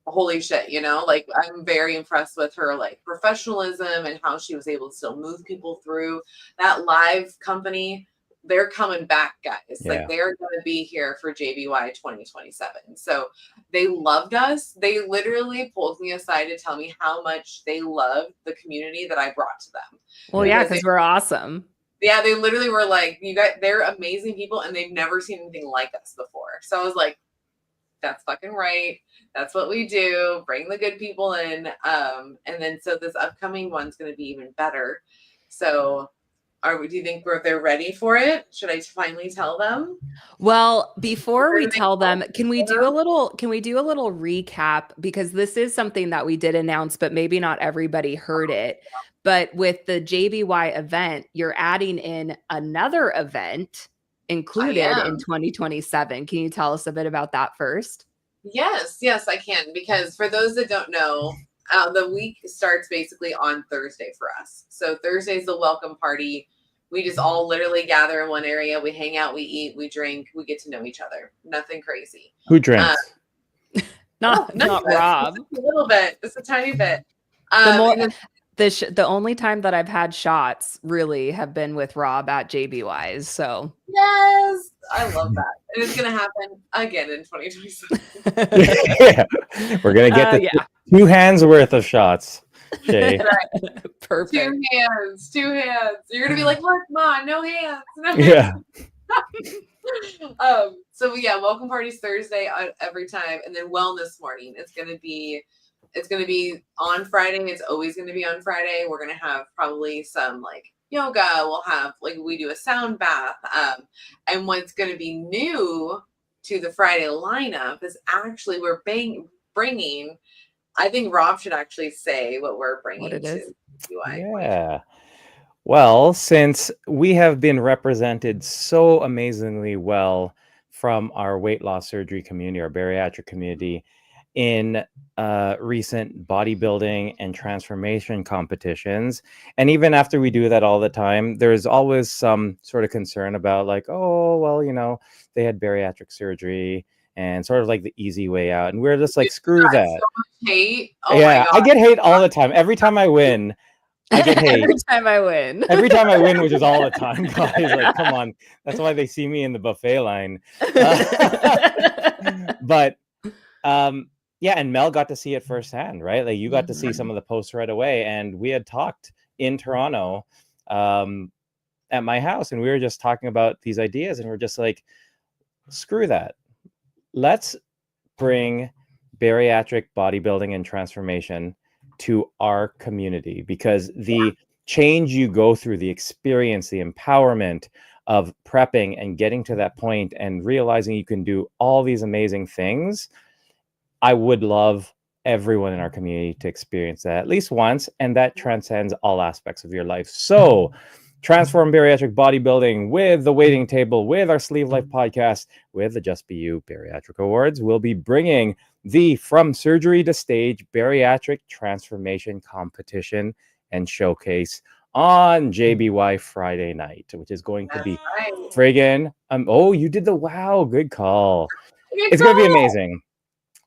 holy shit, you know? Like, I'm very impressed with her, like, professionalism and how she was able to still move people through. That live company, they're coming back, guys. Yeah. Like, they're going to be here for JBY 2027. So they loved us. They literally pulled me aside to tell me how much they loved the community that I brought to them. Well, yeah, because we're awesome. Yeah, they literally were like, you guys, they're amazing people and they've never seen anything like us before. So I was like, that's fucking right. That's what we do. Bring the good people in. And then so this upcoming one's going to be even better. So do you think they're ready for it? Should I finally tell them? Well, before we tell them, can we do a little recap? Because this is something that we did announce, but maybe not everybody heard it. But with the JBY event, you're adding in another event included in 2027. Can you tell us a bit about that first? Yes, I can. Because for those that don't know, the week starts basically on Thursday for us. So Thursday's the welcome party. We just all literally gather in one area. We hang out, we eat, we drink, we get to know each other. Nothing crazy. Who drinks? Not Rob. Just a little bit, just a tiny bit. The only time that I've had shots really have been with Rob at JBY's. So yes, I love that. And it's going to happen again in 2027. Yeah. We're going to get 2 hands worth of shots. Shay. Right. Perfect. 2 hands. You're going to be like, look, Ma, no hands. Yeah. So yeah, welcome parties Thursday every time. And then wellness morning. It's going to be on Friday. It's always going to be on Friday. We're going to have probably some like yoga. We'll have like we do a sound bath. And what's going to be new to the Friday lineup is actually we're bringing. I think Rob should actually say what we're bringing. What it is. Yeah. Well, since we have been represented so amazingly well from our weight loss surgery community, our bariatric community, in recent bodybuilding and transformation competitions. And even after we do that all the time, there's always some sort of concern about like, oh, well, you know, they had bariatric surgery and sort of like the easy way out. And we're just like, screw that. So much hate. Oh yeah, I get hate all the time. Every time I win, I get hate. Every time I win, which is all the time, guys. Like, come on. That's why they see me in the buffet line. But yeah, and Mel got to see it firsthand, right? Like you got to see some of the posts right away. And we had talked in Toronto at my house, and we were just talking about these ideas, and we're just like, screw that. Let's bring bariatric bodybuilding and transformation to our community, because the change you go through, the experience, the empowerment of prepping and getting to that point and realizing you can do all these amazing things, I would love everyone in our community to experience that at least once, and that transcends all aspects of your life. So transform bariatric bodybuilding with the Waiting Table, with our Sleeve Life podcast, with the Just Be You Bariatric Awards. We'll be bringing the From Surgery to Stage Bariatric Transformation Competition and Showcase on JBY Friday night, which is going to be friggin' oh, you did the wow, good call. It's going to be amazing.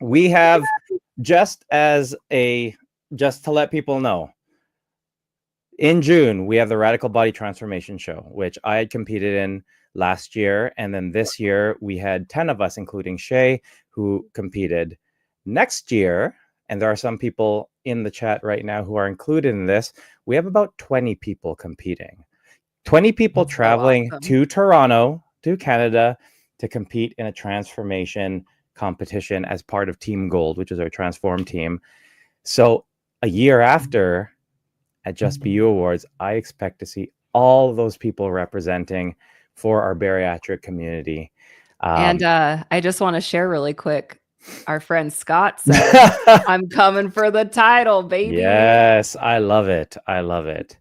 We have, just to let people know, in June, we have the Radical Body Transformation Show, which I had competed in last year. And then this year, we had 10 of us, including Shea, who competed. Next year, and there are some people in the chat right now who are included in this, we have about 20 people competing. 20 people traveling to Toronto, to Canada, to compete in a transformation competition as part of Team Gold, which is our Transform team. So a year after, at Just Be You Awards, I expect to see all of those people representing for our bariatric community. And I just want to share really quick. Our friend Scott said, I'm coming for the title, baby. Yes, I love it. I love it.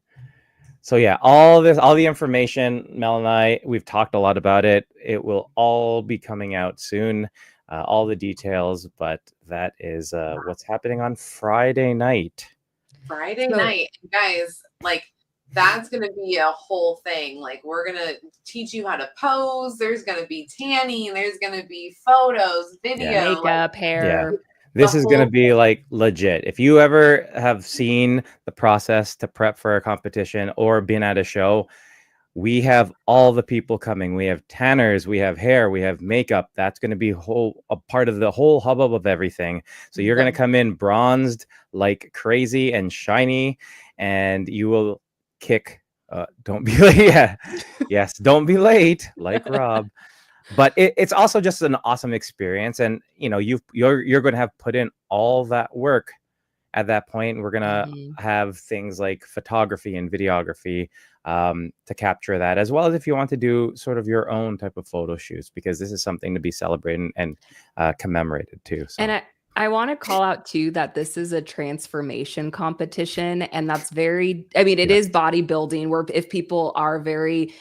So yeah, all the information, Mel and I, we've talked a lot about it. It will all be coming out soon, all the details, but that is what's happening on Friday night. Friday night, guys, like that's going to be a whole thing. Like we're going to teach you how to pose. There's going to be tanning. There's going to be photos, video, makeup, hair. Yeah. This is going to be like legit. If you ever have seen the process to prep for a competition or been at a show, we have all the people coming. We have tanners, we have hair, we have makeup. That's going to be a part of the whole hubbub of everything. So you're going to come in bronzed like crazy and shiny, and you will kick. Don't be late. Yeah. Yes, don't be late, like Rob. But it's also just an awesome experience, and you're going to have put in all that work. At that point, we're going to have things like photography and videography to capture that, as well as if you want to do sort of your own type of photo shoots, because this is something to be celebrated and commemorated too. So. And I want to call out too that this is a transformation competition, and that's very, I mean, it is bodybuilding, where if people are very,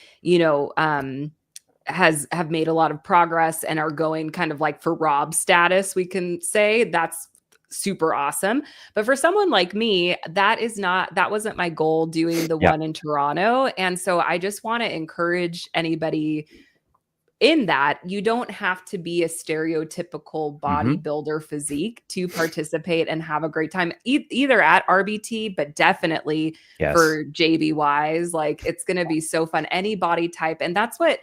have made a lot of progress and are going kind of like for Rob status, we can say that's super awesome. But for someone like me, that wasn't my goal doing the one in Toronto. And so I just want to encourage anybody in that you don't have to be a stereotypical bodybuilder physique to participate and have a great time, either at RBT, but definitely for JBYs. Like, it's going to be so fun, any body type. And that's what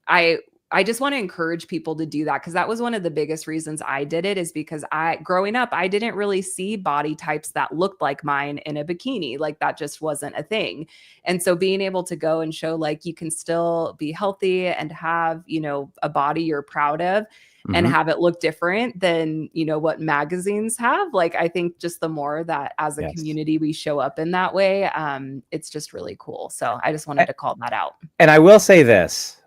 I just want to encourage people to do that, because that was one of the biggest reasons I did it, is because growing up, I didn't really see body types that looked like mine in a bikini. Like, that just wasn't a thing. And so being able to go and show like you can still be healthy and have, a body you're proud of and have it look different than, what magazines have. Like, I think just the more that as a community we show up in that way, it's just really cool. So I just wanted to call that out. And I will say this.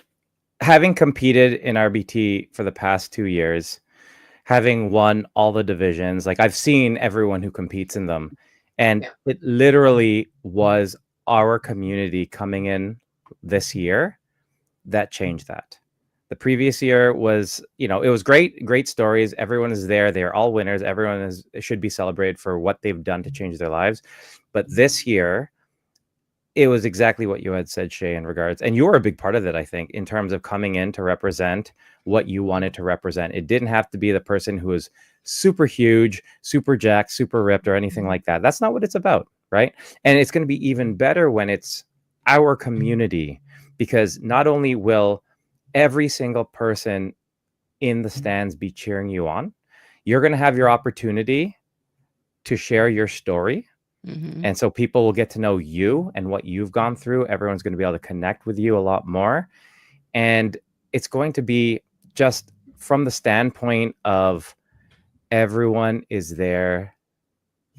Having competed in RBT for the past 2 years, having won all the divisions, like I've seen everyone who competes in them, and it literally was our community coming in this year that changed that. The previous year was, it was great stories. Everyone is there. They are all winners. Everyone should be celebrated for what they've done to change their lives. But this year, it was exactly what you had said, Shea, in regards, and you were a big part of it, I think, in terms of coming in to represent what you wanted to represent. It didn't have to be the person who was super huge, super jacked, super ripped, or anything like that. That's not what it's about, right? And it's going to be even better when it's our community, because not only will every single person in the stands be cheering you on, you're going to have your opportunity to share your story. And so people will get to know you and what you've gone through. Everyone's going to be able to connect with you a lot more. And it's going to be just from the standpoint of everyone is there,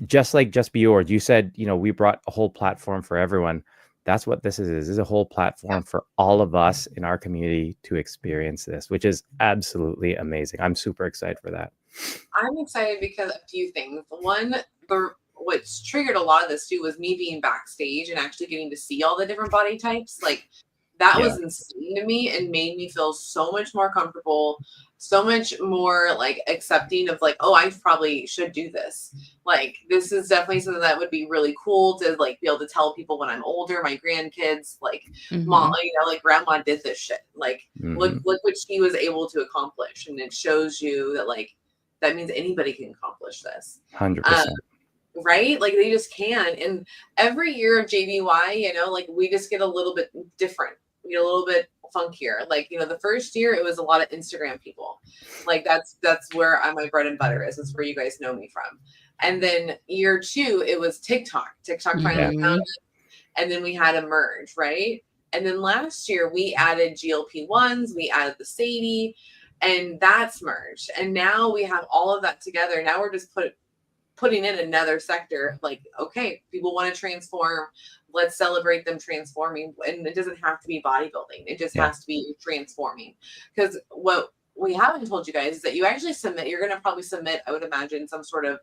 just like Just Be Yours. You said, we brought a whole platform for everyone. That's what this is. This is a whole platform for all of us in our community to experience this, which is absolutely amazing. I'm super excited for that. I'm excited because a few things. One, what's triggered a lot of this too was me being backstage and actually getting to see all the different body types. Like, that was insane to me and made me feel so much more comfortable, so much more like accepting of like, oh, I probably should do this. Like, this is definitely something that would be really cool to like be able to tell people when I'm older, my grandkids, like, mom, like grandma did this shit. Like, look what she was able to accomplish. And it shows you that like, that means anybody can accomplish this. 100%. Right? Like, they just can. And every year of JBY, like, we just get a little bit different. We get a little bit funkier. Like, the first year it was a lot of Instagram people. Like, that's where my bread and butter is. That's where you guys know me from. And then year 2, it was TikTok. TikTok finally found it. And then we had a merge, right? And then last year we added GLP-1s, we added the Sadie, and that's merged. And now we have all of that together. Now we're just putting in another sector. Like, okay, people want to transform. Let's celebrate them transforming. And it doesn't have to be bodybuilding. It just has to be transforming. Because what we haven't told you guys is that you actually submit. You're going to probably submit, I would imagine, some sort of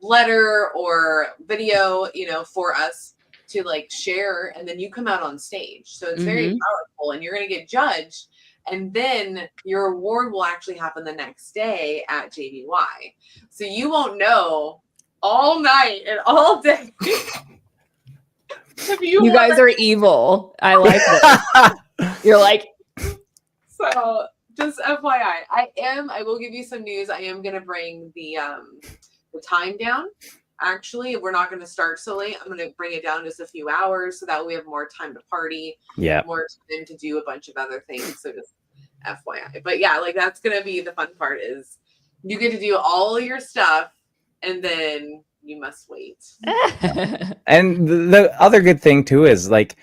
letter or video, for us to like share, and then you come out on stage. So it's very powerful, and you're going to get judged. And then your award will actually happen the next day at JBY. So you won't know all night and all day. You guys are evil. I like this. You're like. So just FYI, I will give you some news. I am going to bring the time down. Actually, we're not going to start so late. I'm going to bring it down just a few hours so that we have more time to party. Yeah. More time to do a bunch of other things. So just FYI. But yeah, like that's going to be the fun part is you get to do all of your stuff and then you must wait. And the other good thing too is like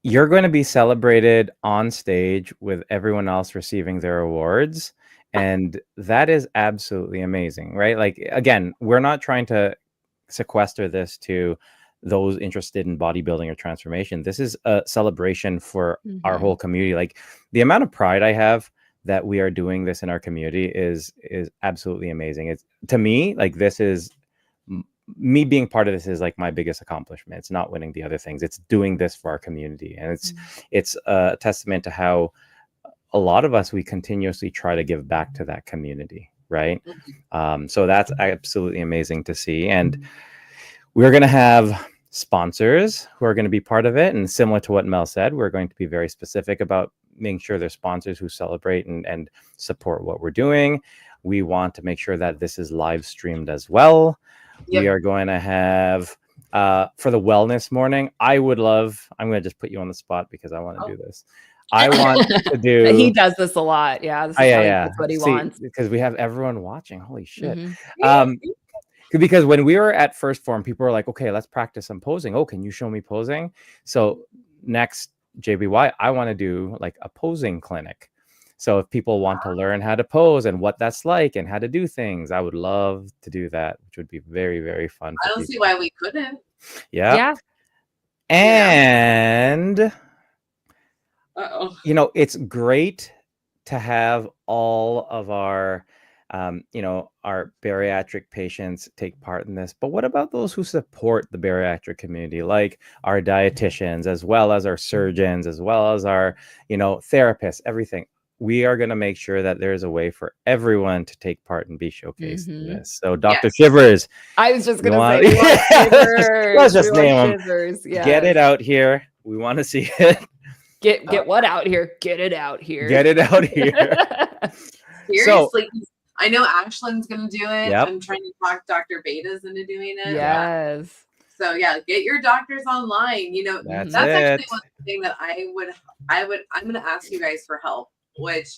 you're going to be celebrated on stage with everyone else receiving their awards. And that is absolutely amazing, right? Like, again, we're not trying to sequester this to those interested in bodybuilding or transformation. This is a celebration for our whole community. Like the amount of pride I have that we are doing this in our community is absolutely amazing. It's to me, like this is me being part of this is like my biggest accomplishment. It's not winning the other things. It's doing this for our community. And it's a testament to how a lot of us, we continuously try to give back to that community. Right. So that's absolutely amazing to see. And we're going to have sponsors who are going to be part of it. And similar to what Mel said, we're going to be very specific about making sure there's sponsors who celebrate and support what we're doing. We want to make sure that this is live streamed as well. Yep. We are going to have for the wellness morning. I'm going to just put you on the spot because I want to do this. I want to do. He does this a lot. Yeah. This is that's what he wants. Because we have everyone watching. Holy shit. Because when we were at First Form, people were like, okay, let's practice some posing. Oh, can you show me posing? So next JBY, I want to do like a posing clinic. So if people want to learn how to pose and what that's like and how to do things, I would love to do that, which would be very, very fun. I don't see why we couldn't. Yeah. And it's great to have all of our our bariatric patients take part in this. But what about those who support the bariatric community, like our dietitians, as well as our surgeons, as well as our, therapists, everything? We are going to make sure that there's a way for everyone to take part and be showcased in this. So Dr. Shivers. I was just going to say, let's just name them. Yes. Get it out here. We want to see it. Get what out here? Get it out here. Get it out here. Seriously. I know Ashlyn's going to do it. Yep. I'm trying to talk Dr. Betas into doing it. Yes. So get your doctors online. That's actually one thing that I'm going to ask you guys for help, which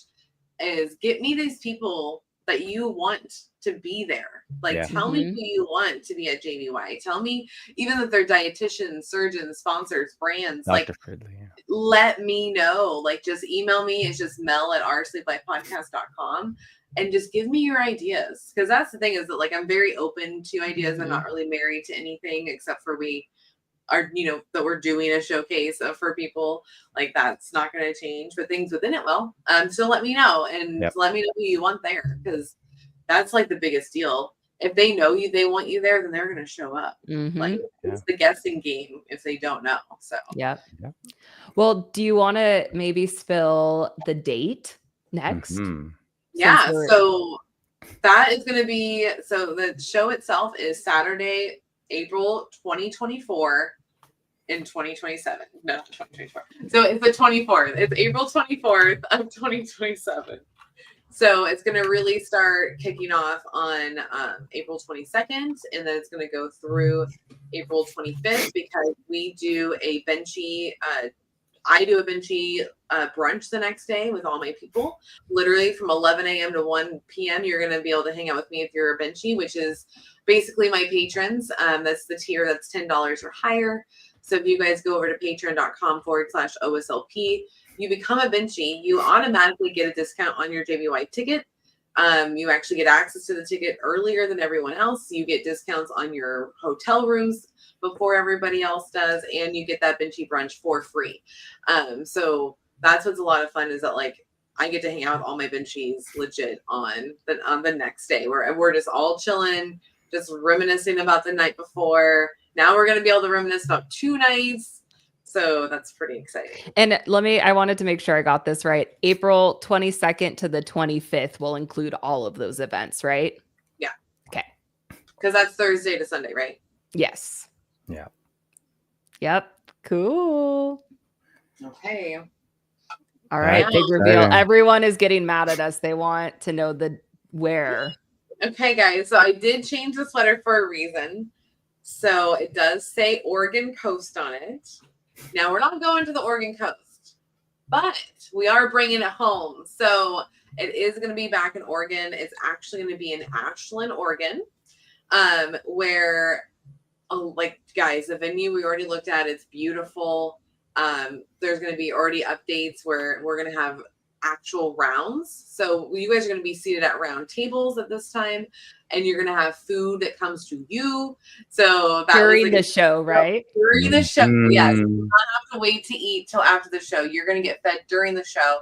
is get me these people that you want to be there. Like, tell me who you want to be at JBY. Tell me, even if they're dietitians, surgeons, sponsors, brands, Dr. Let me know. Like, just email me. It's just mel@oursleeplifepodcast.com. And just give me your ideas. Because that's the thing is that, like, I'm very open to ideas. I'm not really married to anything except for we are, that we're doing a showcase for people. Like, that's not going to change. But things within it will. So let me know. And let me know who you want there. Because that's, like, the biggest deal. If they know you, they want you there, then they're going to show up. Like, it's the guessing game if they don't know. So, Well, do you want to maybe spill the date next? Yeah, so that is going to be, so the show itself is Saturday, April 2024 in 2027. No, 2024. So it's the 24th. It's April 24th of 2027. So it's going to really start kicking off on April 22nd, and then it's going to go through April 25th because we do a benchy I do a benchy brunch the next day with all my people. Literally from 11 a.m. to 1 p.m. You're going to be able to hang out with me if you're a benchy, which is basically my patrons. That's the tier that's $10 or higher. So if you guys go over to patreon.com/OSLP, you become a benchy, you automatically get a discount on your JBY ticket. You actually get access to the ticket earlier than everyone else. You get discounts on your hotel rooms before everybody else does, and you get that benchy brunch for free. So that's what's a lot of fun is that, like, I get to hang out with all my Benchies legit on the next day. We're just all chilling, just reminiscing about the night before. Now we're gonna be able to reminisce about 2 nights. So that's pretty exciting. And I wanted to make sure I got this right. April 22nd to the 25th will include all of those events, right? Yeah. Okay. Because that's Thursday to Sunday, right? Yes. Yeah. Yep. Cool. Okay. All right. Big reveal. Exciting. Everyone is getting mad at us. They want to know the where. Okay, guys. So I did change the sweater for a reason. So it does say Oregon Coast on it. Now we're not going to the Oregon Coast, but we are bringing it home. So it is going to be back in Oregon. It's actually going to be in Ashland, Oregon, where, like, guys, the venue we already looked at, it's beautiful. There's going to be already updates where we're going to have actual rounds. So you guys are going to be seated at round tables at this time, and you're going to have food that comes to you. So that during was like the show, right? During the show, yes. You Mm. do not have to wait to eat till after the show. You're going to get fed during the show.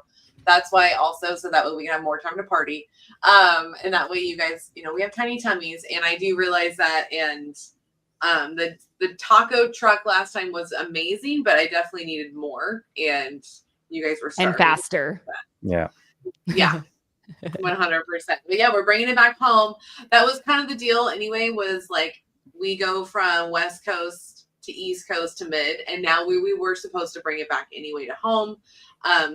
That's why also, so that way we can have more time to party. And that way you guys, we have tiny tummies. And I do realize that. And the taco truck last time was amazing, but I definitely needed more. And you guys were starving. And faster. Yeah. Yeah. 100%. But yeah, we're bringing it back home. That was kind of the deal anyway, was like we go from West Coast to East Coast to Mid, and now we were supposed to bring it back anyway to home.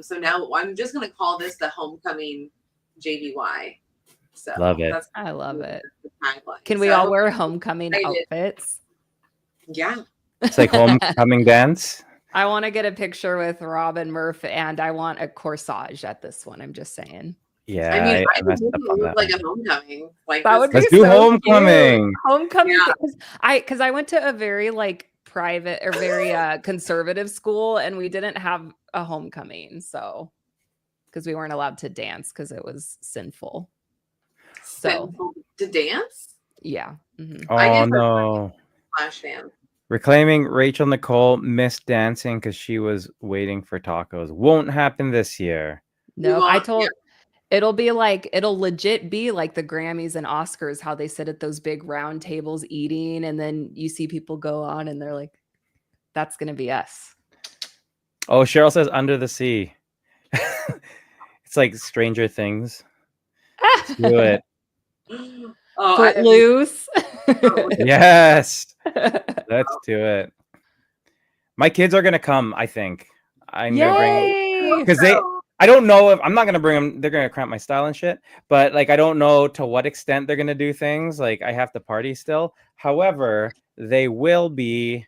So now I'm just going to call this the Homecoming JBY. So Love it. I love it. Tagline. Can we all wear homecoming outfits? Yeah. It's like homecoming dance. I want to get a picture with Rob and Murph, and I want a corsage at this one. I'm just saying. Yeah, I mean, I messed think up it on look that like one. a homecoming. Like That would be Let's do so homecoming. cute. Homecoming. Yeah. Because I went to a very private or very conservative school, and we didn't have a homecoming. So because we weren't allowed to dance because it was sinful. So Sinful to dance? yeah. Mm-hmm. Oh no. Flash fan. Reclaiming Rachel Nicole missed dancing because she was waiting for tacos. Won't happen this year. No, I told it'll legit be like the Grammys and Oscars, how they sit at those big round tables eating, and then you see people go on and they're like, that's gonna be us. Oh, Cheryl says Under the Sea. It's like Stranger Things. Let's do it. Footloose. Yes. Let's do it. My kids are gonna come, I think. I'm gonna bring because I don't know if I'm not gonna bring them. They're gonna cramp my style and shit. But like, I don't know to what extent they're gonna do things. Like, I have to party still. However, they will be.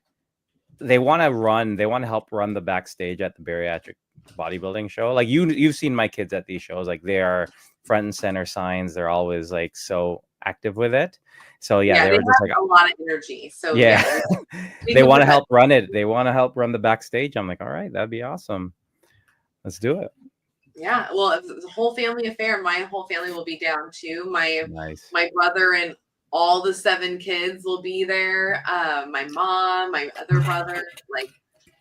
They want to run. They want to help run the backstage at the bariatric bodybuilding show. Like you've seen my kids at these shows. Like, they are front and center signs. They're always like so active with it. So yeah, they were just like a lot of energy. So yeah, they want to help run it. They want to help run the backstage. I'm like, all right, that'd be awesome. Let's do it. Yeah, well, it's a whole family affair. My whole family will be down too. My brother and all the 7 kids will be there. My mom, my other brother. Like,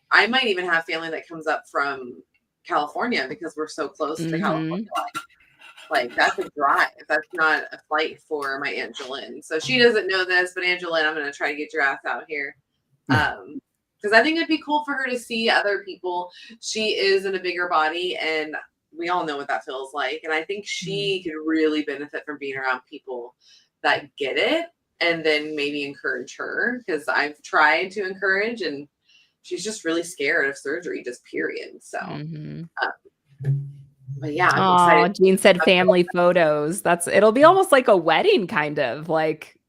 I might even have family that comes up from California because we're so close to California. Like, that's a drive. That's not a flight for my Aunt Jolene. So she doesn't know this, but Aunt Jolene, I'm going to try to get your ass out here. Because I think it'd be cool for her to see other people. She is in a bigger body, and we all know what that feels like. And I think she could really benefit from being around people that get it, and then maybe encourage her. Because I've tried to encourage, and she's just really scared of surgery, just period. So, but yeah, I'm excited. Jean said family photos. It'll be almost like a wedding, kind of like,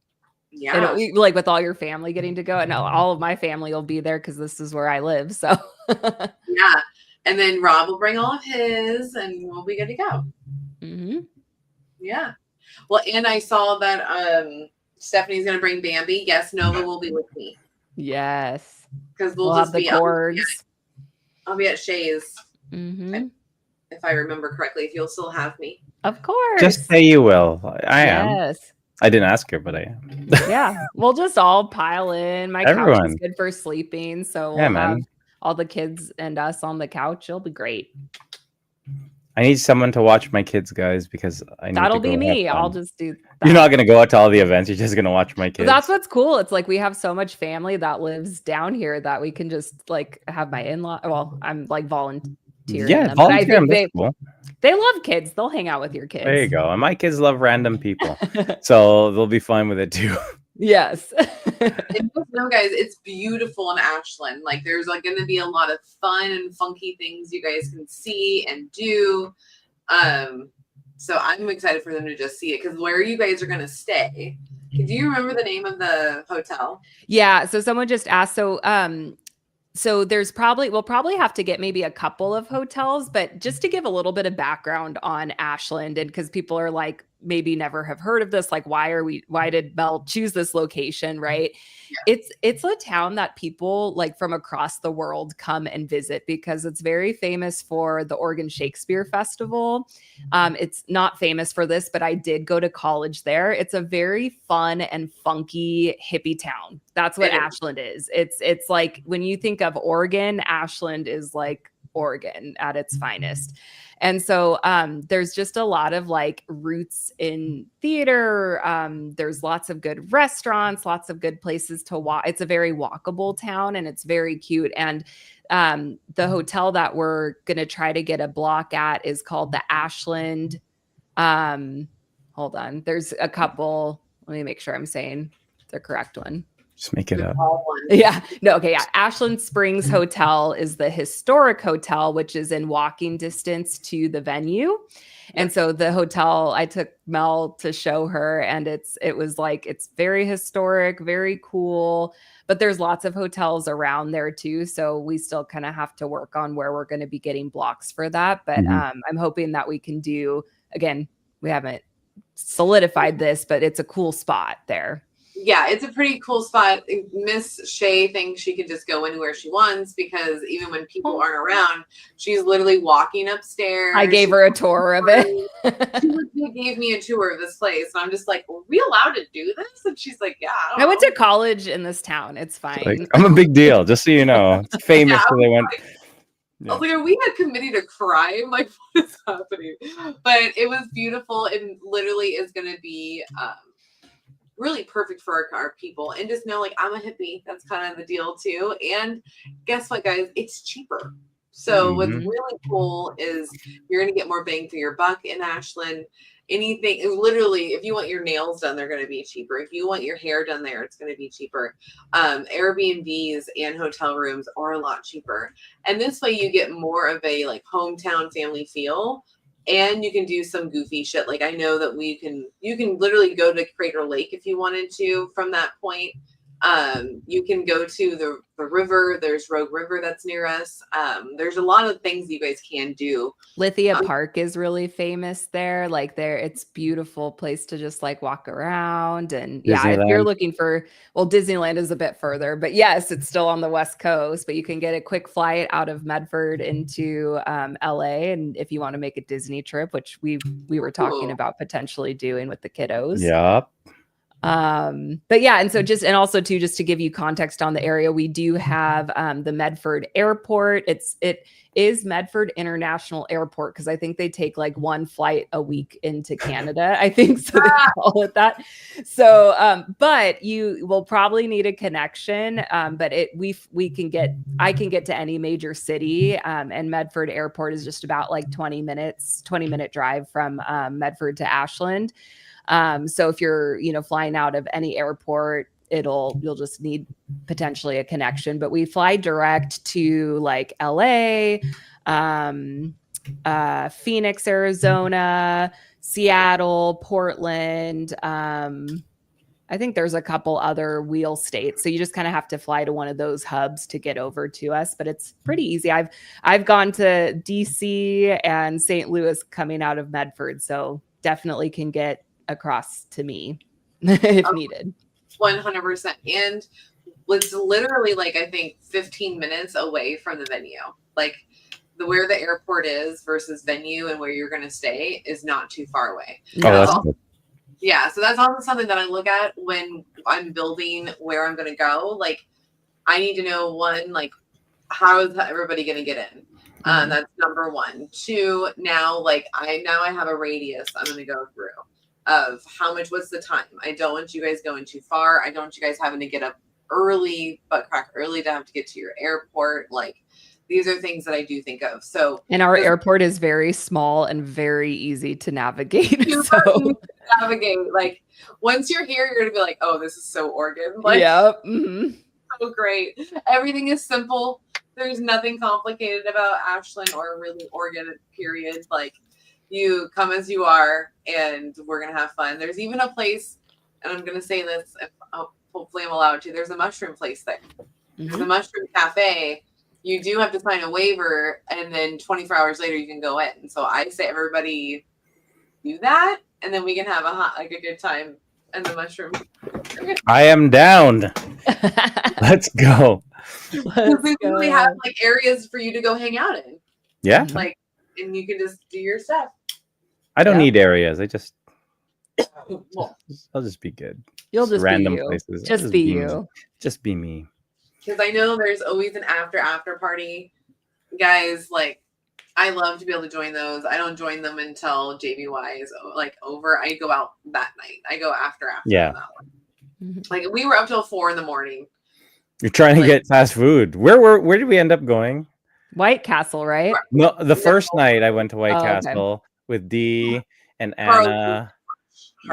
like with all your family getting to go, and all of my family will be there because this is where I live. So yeah, and then Rob will bring all of his, and we'll be good to go. Yeah. Well, and I saw that Stephanie's gonna bring Bambi. Yes, Nova will be with me. Yes, because we'll just have the cords. I'll be at Shea's. If I remember correctly, if you'll still have me. Of course. Just say you will. I am. Yes. I didn't ask her, but I am. Yeah. We'll just all pile in. My couch is good for sleeping. So we'll have all the kids and us on the couch. It'll be great. I need someone to watch my kids, guys, because I need That'll to go be me. have fun. I'll just do that. You're not gonna go out to all the events. You're just gonna watch my kids. But that's what's cool. It's like we have so much family that lives down here that we can just like have my in-law. Well, I'm like volunteering. Yeah, them, but I think cool. They love kids. They'll hang out with your kids. There you go. And my kids love random people, so they'll be fine with it too. Yes. And just know, guys, it's beautiful in Ashland. Like, there's like going to be a lot of fun and funky things you guys can see and do. So I'm excited for them to just see it, because where you guys are going to stay. Do you remember the name of the hotel? Yeah. So someone just asked. So we'll probably have to get maybe a couple of hotels, but just to give a little bit of background on Ashland, and because people are like, maybe never have heard of this, like, why did Mel choose this location, right? Yeah. It's a town that people like from across the world come and visit because it's very famous for the Oregon Shakespeare Festival. It's not famous for this, but I did go to college there. It's a very fun and funky hippie town. That's what Ashland is. It's like when you think of Oregon, Ashland is like Oregon at its finest. And so there's just a lot of like roots in theater. There's lots of good restaurants, lots of good places to walk. It's a very walkable town and it's very cute. And the hotel that we're going to try to get a block at is called the Ashland. Hold on. There's a couple. Let me make sure I'm saying the correct one. Just make it up. Yeah. No. Okay. Yeah. Ashland Springs Hotel is the historic hotel, which is in walking distance to the venue. And so the hotel, I took Mel to show her, and it's very historic, very cool, but there's lots of hotels around there too. So we still kind of have to work on where we're going to be getting blocks for that. But I'm hoping that we can do, again, we haven't solidified this, but it's a cool spot there. Yeah, it's a pretty cool spot. Miss Shea thinks she can just go anywhere she wants, because even when people aren't around, she's literally walking upstairs. I gave her a tour of it. She gave me a tour of this place. And I'm just like, are we allowed to do this? And she's like, yeah. I went to college in this town. It's fine. Like, I'm a big deal, just so you know. It's famous. So they went. I was like, are we a committee to crime? Like, what is happening? But it was beautiful, and literally is going to be really perfect for our people. And just know, like, I'm a hippie. That's kind of the deal too. And guess what, guys? It's cheaper. So what's really cool is you're going to get more bang for your buck in Ashland. Anything, literally, if you want your nails done, they're going to be cheaper. If you want your hair done there, it's going to be cheaper. Airbnbs and hotel rooms are a lot cheaper. And this way you get more of a like hometown family feel. And you can do some goofy shit. Like, I know that you can literally go to Crater Lake if you wanted to from that point. You can go to the river. There's Rogue River that's near us. There's a lot of things you guys can do. Lithia Park is really famous there. Like it's beautiful place to just like walk around. And yeah, if you're looking for, well, Disneyland is a bit further, but yes, it's still on the West Coast, but you can get a quick flight out of Medford into LA. And if you want to make a Disney trip, which we were talking about potentially doing with the kiddos. Yep. But yeah, and so just to give you context on the area, we do have the Medford Airport. It is Medford International Airport, because I think they take like one flight a week into Canada. I think so. They call it that. So, but you will probably need a connection. But I can get to any major city. And Medford Airport is just about like 20-minute drive from Medford to Ashland. So if you're, flying out of any airport, you'll just need potentially a connection, but we fly direct to like LA, Phoenix, Arizona, Seattle, Portland. I think there's a couple other wheel states. So you just kind of have to fly to one of those hubs to get over to us, but it's pretty easy. I've gone to DC and St. Louis coming out of Medford. So definitely can get across to me if needed. 100%. And it's literally like, I think 15 minutes away from the venue. Like where the airport is versus venue and where you're going to stay is not too far away. Oh, that's good. Yeah. So that's also something that I look at when I'm building where I'm going to go. Like, I need to know, one, like, how is everybody going to get in? That's number 1. 2, now I have a radius I'm going to go through of what's the time. I don't want you guys going too far. I don't want you guys having to get up early, butt crack early to have to get to your airport. These are things that I do think of. So, and our airport is very small and very easy to navigate. Once you're here, you're gonna be like, oh, this is so Oregon. Yep. So great. Everything is simple. There's nothing complicated about Ashland or really Oregon, period. You come as you are, and we're gonna have fun. There's even a place, and I'm gonna say this, hopefully I'm allowed to. There's a mushroom place there. There's a mushroom cafe. You do have to sign a waiver, and then 24 hours later you can go in. So I say everybody do that, and then we can have a good time in the mushroom. I am down. Let's go. We really have areas for you to go hang out in. Yeah. And you can just do your stuff. I don't need areas. I'll just be good. You'll just random be you. places. Just be you. Just be me. Because I know there's always an after party. Guys, I love to be able to join those. I don't join them until JBY is over. I go out that night. I go after yeah. that one. We were up till 4 a.m. You're trying to get fast food. Where did we end up going? White Castle, right? No, the first night I went to White Castle with Dee and Anna.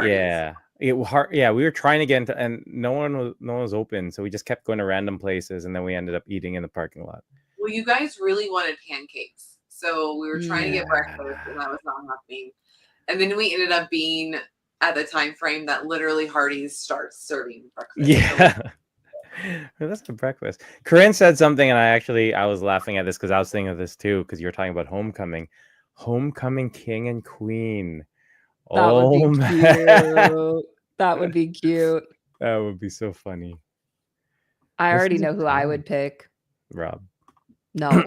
Yeah. We were trying to get into, and no one was open, so we just kept going to random places, and then we ended up eating in the parking lot. Well, you guys really wanted pancakes, so we were trying to get breakfast, and that was not happening. And then we ended up being at the time frame that literally Hardee's starts serving breakfast. Yeah. That's the breakfast. Corinne said something, and I was laughing at this because I was thinking of this too, because you were talking about homecoming king and queen. That would be cute. That would be cute. That would be so funny. I already know who I would pick. Rob. No.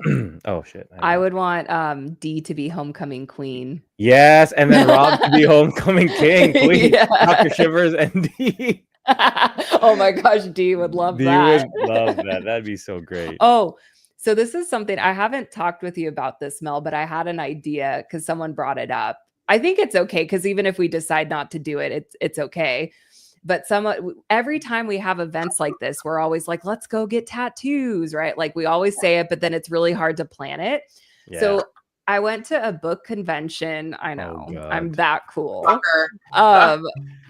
Oh shit. I would want Dee to be homecoming queen. Yes, and then Rob to be homecoming king. Please. Yeah. Dr. Shivers and Dee. Oh my gosh, Dee would love that. Dee would love that. That'd be so great. Oh, so this is something I haven't talked with you about this, Mel, but I had an idea because someone brought it up. I think it's okay because even if we decide not to do it, it's okay. But every time we have events like this, we're always like, let's go get tattoos, right? We always say it, but then it's really hard to plan it. Yeah. So I went to a book convention. I know I'm that cool.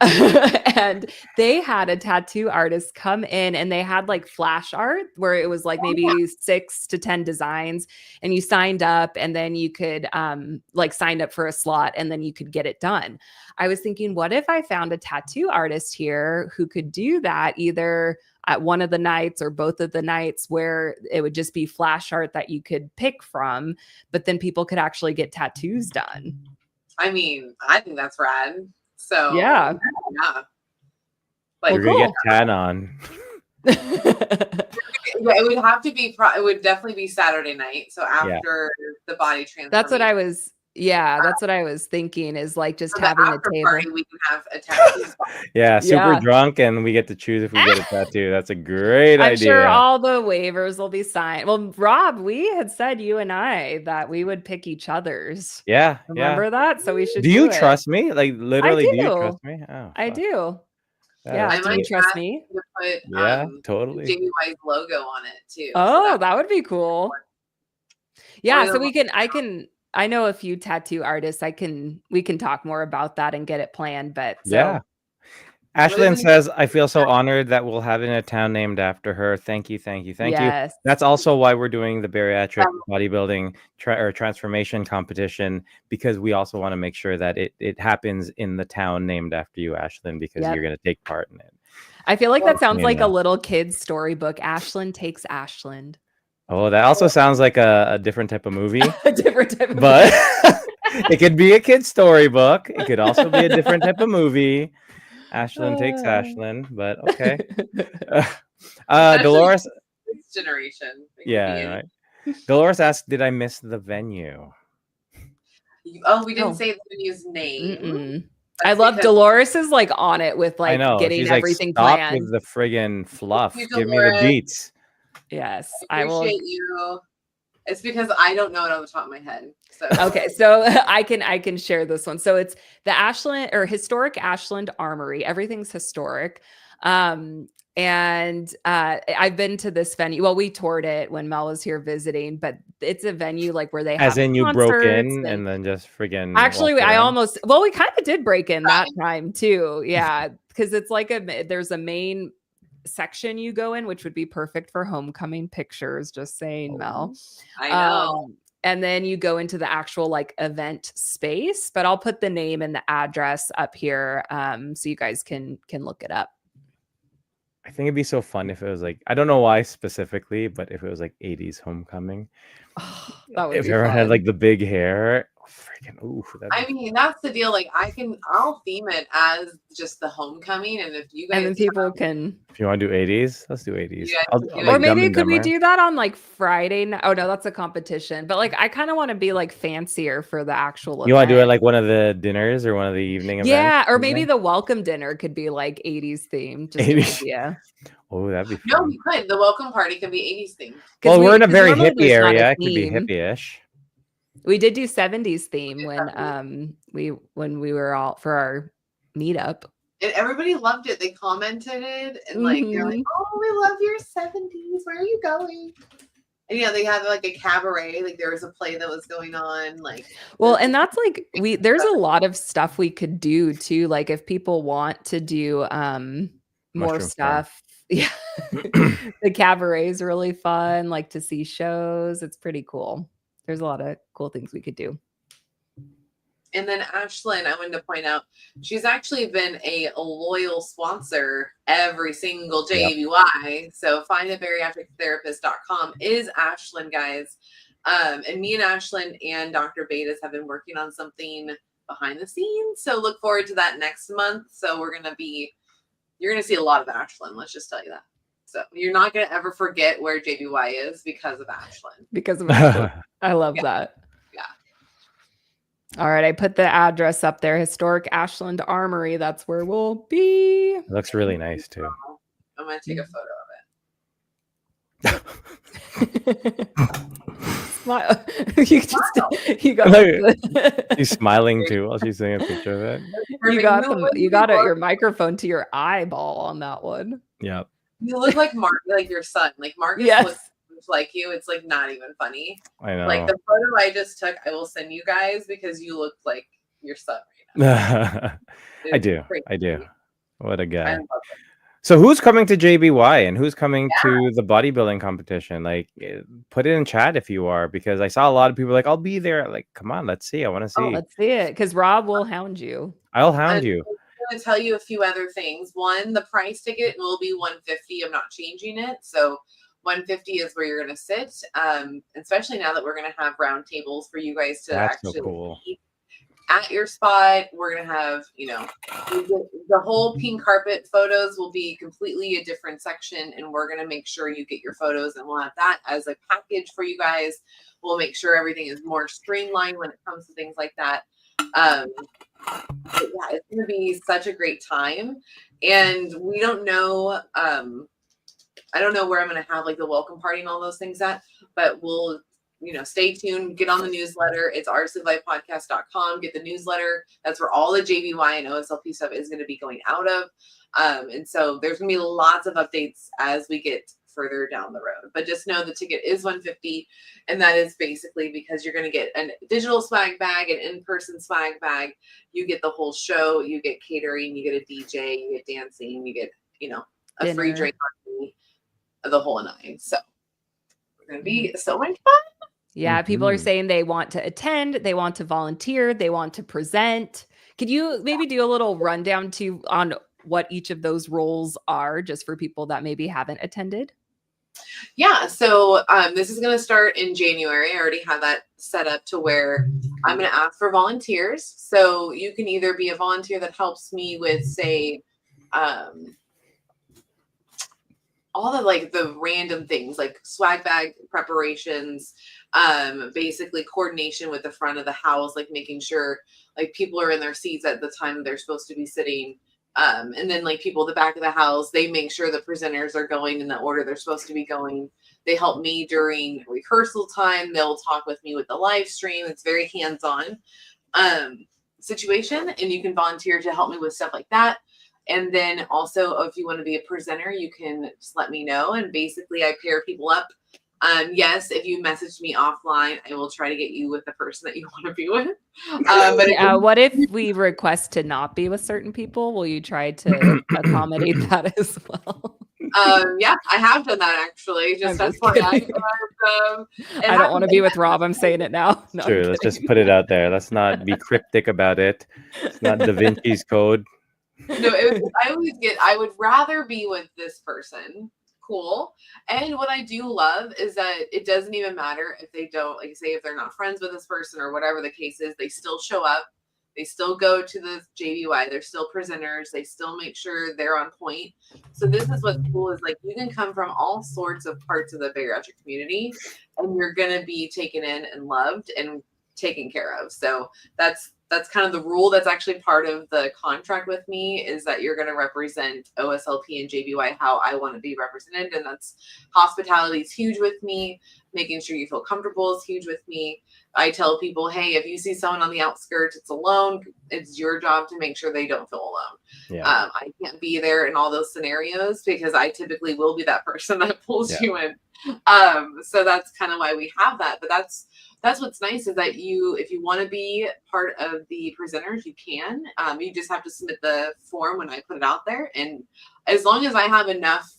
And they had a tattoo artist come in, and they had flash art where it was maybe 6 to 10 designs, and you signed up, and then you could signed up for a slot, and then you could get it done. I was thinking, what if I found a tattoo artist here who could do that either at one of the nights or both of the nights, where it would just be flash art that you could pick from, but then people could actually get tattoos done. I mean, I think that's rad. So yeah. You're gonna get tan on. It would have to be. It would definitely be Saturday night. So after the body transformation. That's what I was. Yeah, that's what I was thinking. Is just having a table. Party, we can have a tattoo spot. Yeah, super drunk, and we get to choose if we get a tattoo. That's a great idea. I'm sure all the waivers will be signed. Well, Rob, we had said, you and I, that we would pick each other's. Yeah, remember that? So we should. Do you trust me? Literally, do you trust me? Oh, I do. Yeah, do you trust me? Put, totally. JBY's logo on it too. Oh, so that would be cool. Yeah, so I know a few tattoo artists. We can talk more about that and get it planned. But yeah. Ashlyn says, I feel so honored that we'll have in a town named after her. Thank you. Yes. That's also why we're doing the bariatric bodybuilding transformation competition, because we also want to make sure that it happens in the town named after you, Ashlyn, because you're going to take part in it. I feel like that sounds like a little kid's storybook. Ashlyn takes Ashland. Oh, that also sounds like a different type of movie. A different type of but it could be a kid's storybook. It could also be a different type of movie. Ashlyn takes Ashlyn, but okay. Dolores. This generation. Yeah, right. Dolores asked, "Did I miss the venue?" Oh, we didn't say the venue's name. I love Dolores is on it with getting she's everything stop planned. With the friggin' fluff. Give me the beats. Yes, I appreciate you. It's because I don't know it on the top of my head. So okay, so I can share this one. So it's the Ashland or historic Ashland Armory. Everything's historic. And I've been to this venue. Well, we toured it when Mel was here visiting, but it's a venue like where they As have in you broke concerts in and then just friggin' actually walked I around? we kind of did break in that time too. Yeah, because it's like there's a main section you go in, which would be perfect for homecoming pictures. Just saying, Mel. I know. And then you go into the actual like event space, but I'll put the name and the address up here so you guys can look it up. I think it'd be so fun if it was like, I don't know why specifically, but if it was like 80s homecoming. Oh, that would if be everyone fun. had like the big hair. Freaking ooh. I mean, that's the deal. Like I'll theme it as just the homecoming. And if you guys and then people can if you want to do 80s, let's do 80s. Or maybe could we do that on like Friday night? Oh no, that's a competition. But like I kind of want to be like fancier for the actual You want to do it event. like one of the dinners or one of the evening events? Yeah, or maybe the welcome dinner could be like 80s themed. Just an idea. Oh, that'd be fun. No, we could. The welcome party could be 80s themed. Well, we're in a very hippie area. It could be hippie-ish. We did do 70s theme when we were all for our meetup. And everybody loved it. They commented it and like they're like, "Oh, we love your 70s. Where are you going?" And they had like a cabaret. Like there was a play that was going on. Like and that's like there's a lot of stuff we could do too. Like if people want to do more stuff. Yeah. The cabaret is really fun, like to see shows. It's pretty cool. There's a lot of cool things we could do. And then Ashlyn, I wanted to point out, she's actually been a loyal sponsor every single JBY. Yep. So findabariatrictherapist.com is Ashlyn, guys. And me and Ashlyn and Dr. Betas have been working on something behind the scenes. So look forward to that next month. So you're going to see a lot of Ashlyn. Let's just tell you that. So you're not going to ever forget where JBY is because of Ashlyn. Because of Ashlyn. I love that. Yeah. All right. I put the address up there. Historic Ashland Armory. That's where we'll be. It looks really nice too. I'm going to take a photo of it. Smile. You got She's smiling too while she's taking a picture of it. You got your microphone to your eyeball on that one. Yep. You look like like your son. Like Marcus looks like you. It's like not even funny. I know. Like the photo I just took, I will send you guys because you look like your son right now. I do. What a guy. So who's coming to JBY and who's coming to the bodybuilding competition? Like, put it in chat if you are, because I saw a lot of people like, I'll be there. Like, come on, let's see. I want to see. Oh, let's see it. Because Rob will hound you. I'll hound you. I'm going to tell you a few other things. One, the price ticket will be $150. I'm not changing it. So $150 is where you're going to sit. Especially now that we're going to have round tables for you guys to actually eat at your spot. We're going to have, the whole pink carpet photos will be completely a different section, and we're going to make sure you get your photos, and we'll have that as a package for you guys. We'll make sure everything is more streamlined when it comes to things like that. But yeah, it's going to be such a great time, and we don't know. I don't know where I'm going to have like the welcome party and all those things at, but we'll, stay tuned. Get on the newsletter. It's rclifepodcast.com. Get the newsletter. That's where all the JBY and OSLP stuff is going to be going out of. And so there's going to be lots of updates as we get further down the road. But just know the ticket is $150, and that is basically because you're going to get a digital swag bag, an in-person swag bag. You get the whole show. You get catering. You get a DJ. You get dancing. You get, a dinner. Free drink on the whole nine. So it's going to be so much fun. Yeah, people are saying they want to attend, they want to volunteer, they want to present. Could you maybe do a little rundown on what each of those roles are, just for people that maybe haven't attended? Yeah, so this is going to start in January. I already have that set up to where I'm going to ask for volunteers. So you can either be a volunteer that helps me with, say, all the random things like swag bag preparations, basically coordination with the front of the house, like making sure like people are in their seats at the time they're supposed to be sitting. And then like people at the back of the house, they make sure the presenters are going in the order they're supposed to be going. They help me during rehearsal time. They'll talk with me with the live stream. It's very hands-on situation, and you can volunteer to help me with stuff like that. And then also, if you want to be a presenter, you can just let me know. And basically, I pair people up. Yes, if you message me offline, I will try to get you with the person that you want to be with. But what if we request to not be with certain people? Will you try to accommodate that as well? Yeah, I have done that actually. Just I don't want to be with Rob. I'm saying it now. No, True. Let's just put it out there. Let's not be cryptic about it. It's not Da Vinci's Code. No, I would rather be with this person. Cool. And what I do love is that it doesn't even matter if they don't, like say, if they're not friends with this person or whatever the case is, they still show up. They still go to the JBY. They're still presenters. They still make sure they're on point. So this is what's cool is like you can come from all sorts of parts of the bariatric community and you're going to be taken in and loved and taken care of. So that's kind of the rule. That's actually part of the contract with me is that you're going to represent OSLP and JBY how I want to be represented. And that's hospitality is huge with me. Making sure you feel comfortable is huge with me. I tell people, hey, if you see someone on the outskirts, it's alone. It's your job to make sure they don't feel alone. Yeah. I can't be there in all those scenarios because I typically will be that person that pulls you in. So that's kind of why we have that. But that's what's nice is that if you want to be part of the presenters, you can. You just have to submit the form when I put it out there. And as long as I have enough,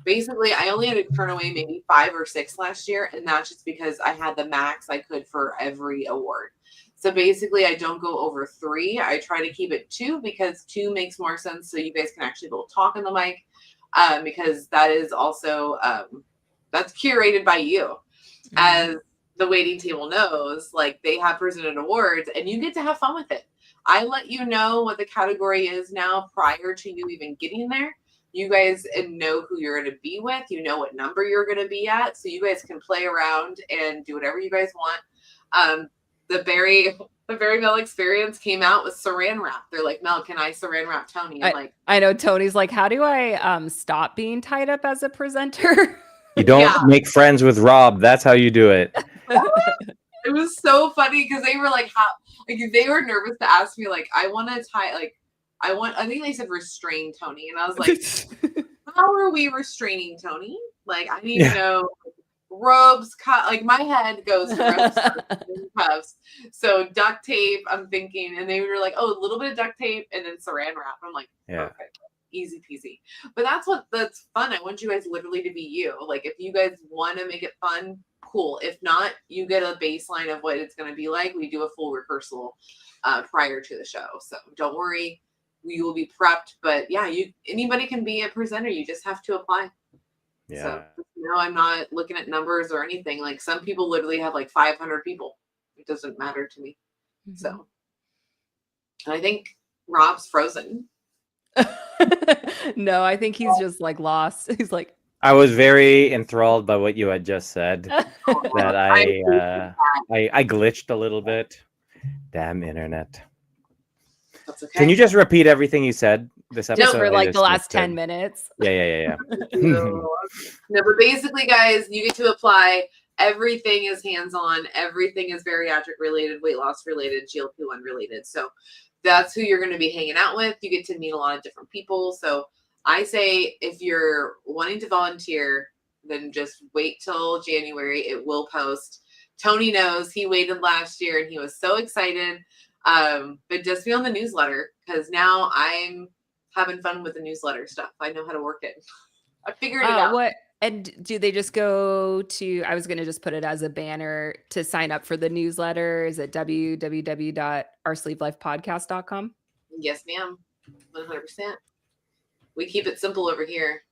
basically, I only had to turn away maybe 5 or 6 last year. And that's just because I had the max I could for every award. So basically, I don't go over 3. I try to keep it 2 because 2 makes more sense. So you guys can actually go talk on the mic because that is also, that's curated by you. As the waiting table knows, like they have presented awards and you get to have fun with it. I let you know what the category is now prior to you even getting there. You guys know who you're going to be with. You know what number you're going to be at. So you guys can play around and do whatever you guys want. The Barry Mel experience came out with saran wrap. They're like, Mel, can I saran wrap Tony? I know Tony's like, how do I stop being tied up as a presenter? You don't make friends with Rob. That's how you do it. It was so funny because they were like, they were nervous to ask me, like, I want to tie, like, I think they said restrain Tony. And I was like, how are we restraining Tony? Like, I need to know ropes, like my head goes to ropes and cuffs. So duct tape, I'm thinking, and they were like, oh, a little bit of duct tape and then saran wrap. I'm like, perfect. Easy peasy. But that's fun. I want you guys literally to be you. Like if you guys want to make it fun, cool. If not, you get a baseline of what it's going to be like. We do a full rehearsal prior to the show. So don't worry, you will be prepped. But yeah, anybody can be a presenter. You just have to apply. Yeah. So no, I'm not looking at numbers or anything. Like some people literally have like 500 people. It doesn't matter to me. Mm-hmm. So I think Rob's frozen. No, I think he's just like lost. He's like, I was very enthralled by what you had just said. That I glitched a little bit. Damn internet. That's okay. Can you just repeat everything you said this episode? Just for like the last 10 minutes. Yeah. No, but basically, guys, you get to apply. Everything is hands-on. Everything is bariatric related, weight loss related, GLP-1 related. So that's who you're going to be hanging out with. You get to meet a lot of different people. So I say if you're wanting to volunteer, then just wait till January. It will post. Tony knows he waited last year and he was so excited. But just be on the newsletter because now I'm having fun with the newsletter stuff. I know how to work it. I figured it out. And do they just go to, I was going to just put it as a banner to sign up for the newsletter. Is it www.oursleevelifepodcast.com? Yes, ma'am. 100%. We keep it simple over here.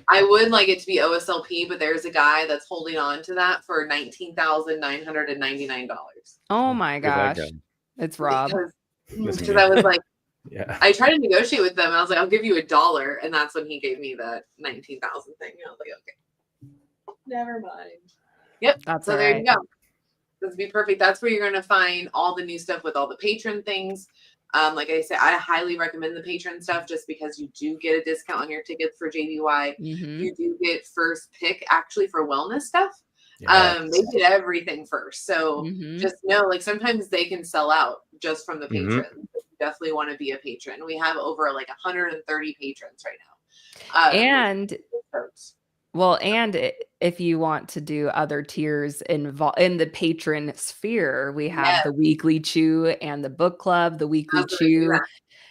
I would like it to be OSLP, but there's a guy that's holding on to that for $19,999. Oh my gosh. It's Rob. Because I was like, I tried to negotiate with them. And I was like, I'll give you $1. And that's when he gave me the 19,000 thing. And I was like, okay, never mind. Yep. So there you go. This would be perfect. That's where you're going to find all the new stuff with all the patron things. Like I said, I highly recommend the patron stuff just because you do get a discount on your tickets for JBY. You do get first pick actually for wellness stuff. Yes. They did everything first. So just know, like, sometimes they can sell out just from the patrons. You definitely want to be a patron. We have over like 130 patrons right now. And if you want to do other tiers in the patron sphere, we have the weekly chew and the book club. The weekly chew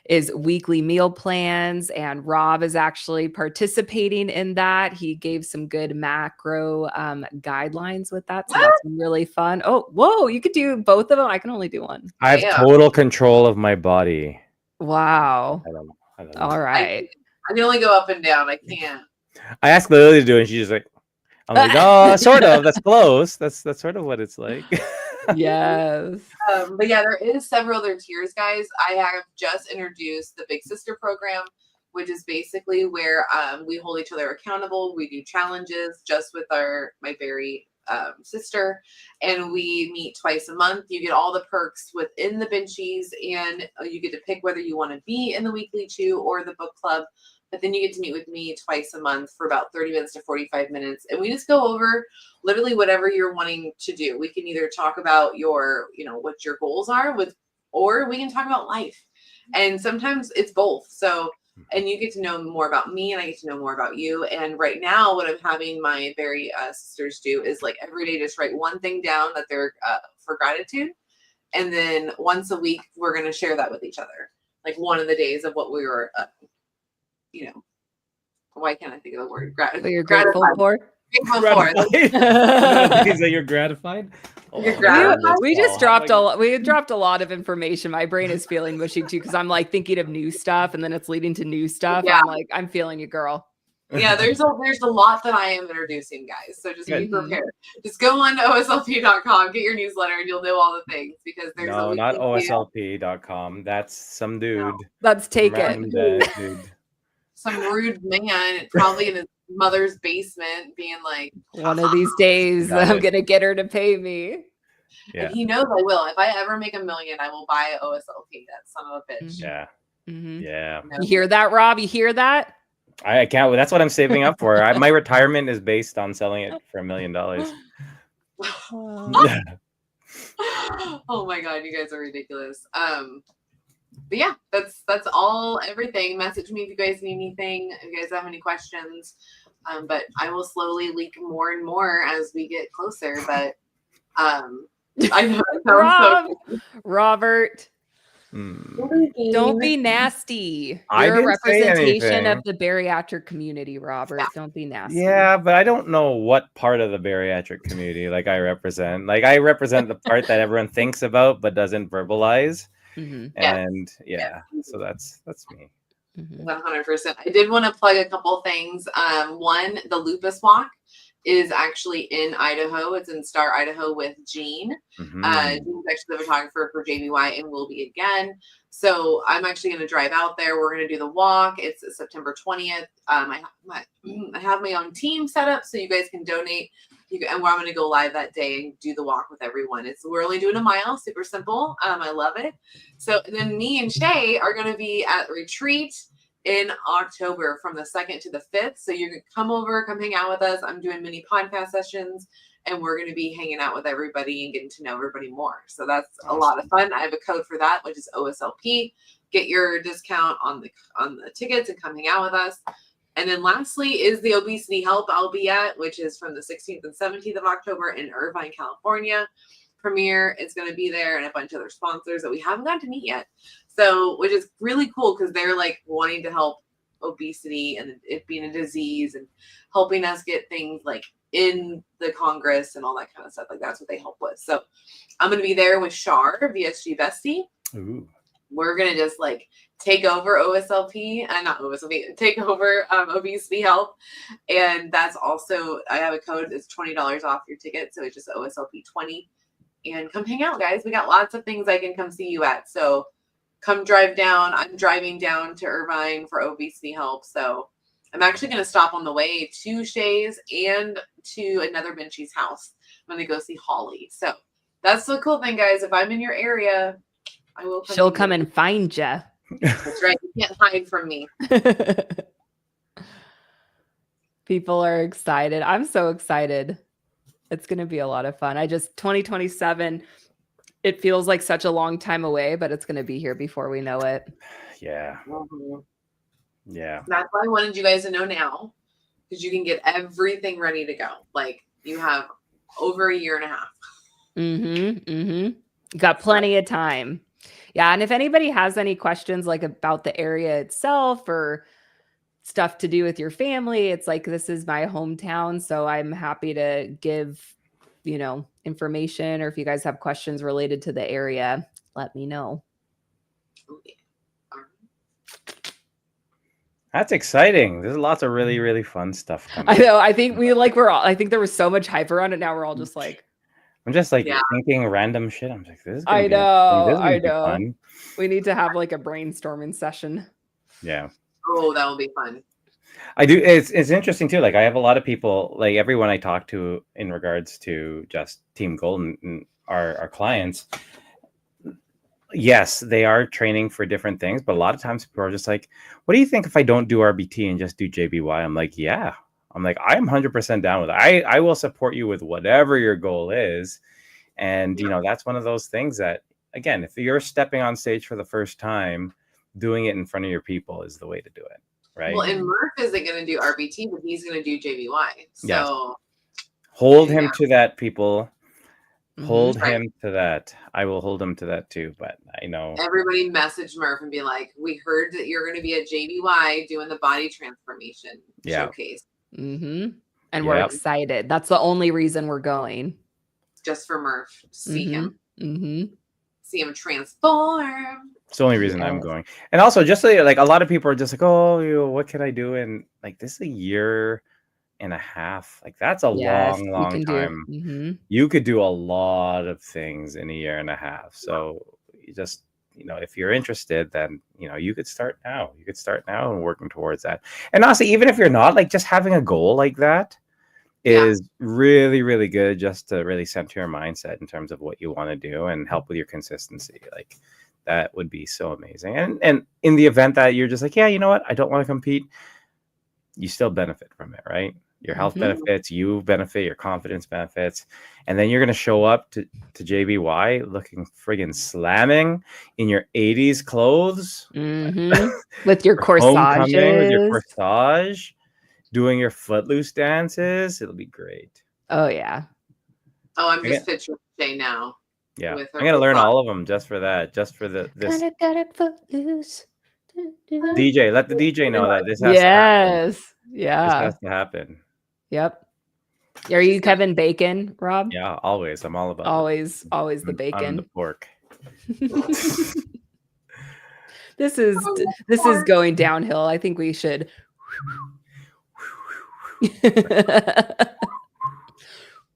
is weekly meal plans, and Rob is actually participating in that. He gave some good macro guidelines with that, so that's been really fun. Oh, whoa, you could do both of them. I can only do one. I have total control of my body. Wow. I don't know. All right. I can only go up and down. I can't. I asked Lily to do it, and she's just like, I'm like, oh, sort of. That's close. That's sort of what it's like. Yes. But yeah, there is several other tiers, guys. I have just introduced the Big Sister program, which is basically where we hold each other accountable. We do challenges just with my very sister, and we meet twice a month. You get all the perks within the benchies, and you get to pick whether you want to be in the weekly chew or the book club. But then you get to meet with me twice a month for about 30 minutes to 45 minutes. And we just go over literally whatever you're wanting to do. We can either talk about what your goals are or we can talk about life. And sometimes it's both. So, and you get to know more about me and I get to know more about you. And right now what I'm having my very sisters do is like every day, just write one thing down that they're for gratitude. And then once a week, we're going to share that with each other. Like one of the days of what we were why can't I think of the word? You're grateful for? Is that you're gratified? We just dropped a lot of information. My brain is feeling mushy too because I'm like thinking of new stuff and then it's leading to new stuff. Yeah. I'm feeling you, girl. Yeah, there's a lot that I am introducing, guys. So just be prepared. Just go on to oslp.com, get your newsletter, and you'll know all the things because there's not oslp.com. That's some dude. No, that's taken. Dude. Some rude man, probably in his mother's basement, being like, one of these days I'm gonna get her to pay me. Yeah. And he knows I will. If I ever make $1 million, I will buy OSLP. That son of a bitch. Yeah. Yeah. You hear that, Rob? You hear that? I can't. That's what I'm saving up for. My retirement is based on selling it for $1 million. Oh my god, you guys are ridiculous. But yeah, that's everything. Message me if you guys need anything, if you guys have any questions. But I will slowly leak more and more as we get closer. But I know Robert. Don't be nasty. You're a representation of the bariatric community, Robert. Yeah. Don't be nasty. Yeah, but I don't know what part of the bariatric community I represent. Like I represent the part that everyone thinks about but doesn't verbalize. And so that's me. 100%. I did want to plug a couple things. One, the lupus walk is actually in Idaho. It's in Star, Idaho with Jean. Jean's actually the photographer for JBY and will be again. So I'm actually going to drive out there. We're going to do the walk. It's September 20th. I have my own team set up so you guys can donate. And I'm going to go live that day and do the walk with everyone. We're only doing a mile, super simple. I love it. So then me and Shay are going to be at retreat in October from the 2nd to the 5th. So you can come hang out with us. I'm doing mini podcast sessions and we're going to be hanging out with everybody and getting to know everybody more. So that's awesome. A lot of fun. I have a code for that, which is OSLP. Get your discount on the tickets and come hang out with us. And then lastly is the Obesity Help I'll be at, which is from the 16th and 17th of October in Irvine, California. Premier is going to be there and a bunch of other sponsors that we haven't gotten to meet yet. So, which is really cool because they're like wanting to help obesity and it being a disease and helping us get things like in the Congress and all that kind of stuff. Like that's what they help with. So I'm going to be there with Shar, VSG Bestie. Ooh. We're going to just take over OSLP and not OSLP, take over Obesity Help. And that's also, I have a code that's $20 off your ticket. So it's just OSLP 20 and come hang out, guys. We got lots of things I can come see you at. So come drive down. I'm driving down to Irvine for Obesity Help. So I'm actually going to stop on the way to Shay's and to another Benchie's house. I'm going to go see Holly. So that's the cool thing, guys. If I'm in your area, I will. She'll come and find you. That's right. You can't hide from me. People are excited. I'm so excited. It's going to be a lot of fun. 2027, it feels like such a long time away, but it's going to be here before we know it. Yeah. Mm-hmm. Yeah. That's why I wanted you guys to know now, because you can get everything ready to go. Like, you have over a year and a half. You got plenty of time. Yeah. And if anybody has any questions like about the area itself or stuff to do with your family, it's like, this is my hometown. So I'm happy to give, information, or if you guys have questions related to the area, let me know. That's exciting. There's lots of really, really fun stuff coming. I know. I think I think there was so much hype around it. Now we're all just like, I'm just like thinking random shit. I'm like, this is gonna I be know. We need to have like a brainstorming session. Yeah. Oh, that will be fun. I do. It's interesting too. Like, I have a lot of people, like everyone I talk to in regards to just Team Golden and our clients. Yes, they are training for different things, but a lot of times people are just like, what do you think if I don't do RBT and just do JBY? I'm like, yeah. I'm like, I'm 100% down with it. I will support you with whatever your goal is. And, that's one of those things that, again, if you're stepping on stage for the first time, doing it in front of your people is the way to do it. Right. Well, and Murph isn't going to do RBT, but he's going to do JBY. So hold him to that, people. Hold him to that. I will hold him to that too. But I know everybody message Murph and be like, we heard that you're going to be at JBY doing the body transformation showcase. And we're excited. That's the only reason we're going. Just for Murph. See him. See him transform. It's the only reason I'm going. And also, just like a lot of people are just like, oh, what can I do? And like, this is a year and a half. Like, that's a long time. You could do a lot of things in a year and a half. So you just, if you're interested, then, you could start now. You could start now and working towards that. And honestly, even if you're not, like, just having a goal like that is really, really good, just to really center your mindset in terms of what you want to do and help with your consistency. Like, that would be so amazing. And in the event that you're just like, yeah, you know what, I don't want to compete, you still benefit from it, right? Your health benefits, you benefit, your confidence benefits. And then you're going to show up to JBY looking friggin' slamming in your 80s clothes. With your corsages. With your corsage, doing your footloose dances. It'll be great. Oh, yeah. Oh, I'm just picturing Shea now. Yeah. I'm going to learn all of them just for that. Just for this. Got it footloose. DJ, let the DJ know that this has to happen. Yeah. This has to happen. Yep. Are you Kevin Bacon, Rob? Yeah, always. I'm all about always the bacon. I'm the pork. This is going downhill. I think we should.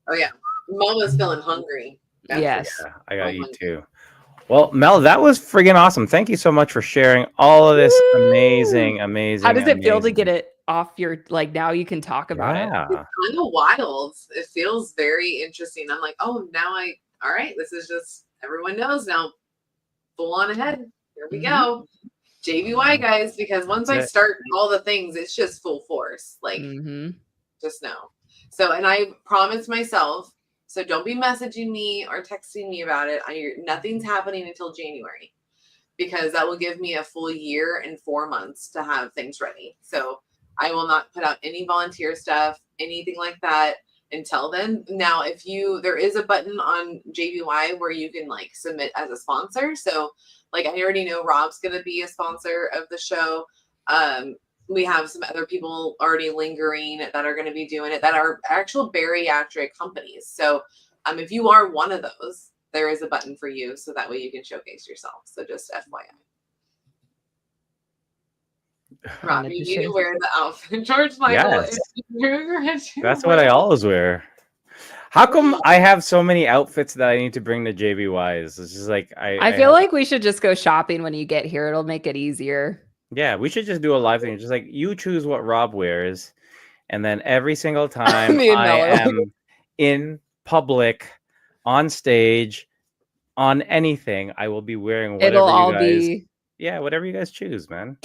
Oh yeah, Mama's feeling hungry. Yes, I gotta eat too. Well, Mel, that was friggin' awesome. Thank you so much for sharing all of this amazing. How does it feel to get it off your, like, now you can talk about it? It's kind of wild. It feels very interesting. I'm like, oh, now all right, this is just, everyone knows now, full on ahead. Here we go. JBY, guys, because once I start all the things, it's just full force. Like, just know. So, and I promised myself, so don't be messaging me or texting me about it. Nothing's happening until January, because that will give me a full year and 4 months to have things ready. So I will not put out any volunteer stuff, anything like that until then. Now, there is a button on JBY where you can like submit as a sponsor. So like, I already know Rob's going to be a sponsor of the show. We have some other people already lingering that are going to be doing it that are actual bariatric companies. So if you are one of those, there is a button for you. So that way you can showcase yourself. So just FYI. Rob, you need to wear the outfit. George Michael. Yes. That's what I always wear. How come I have so many outfits that I need to bring to JBY's? It's just like I feel like we should just go shopping when you get here. It'll make it easier. Yeah, we should just do a live thing. Just like, you choose what Rob wears, and then every single time I am in public, on stage, on anything, I will be wearing whatever It'll you all guys. be. Yeah, whatever you guys choose, man.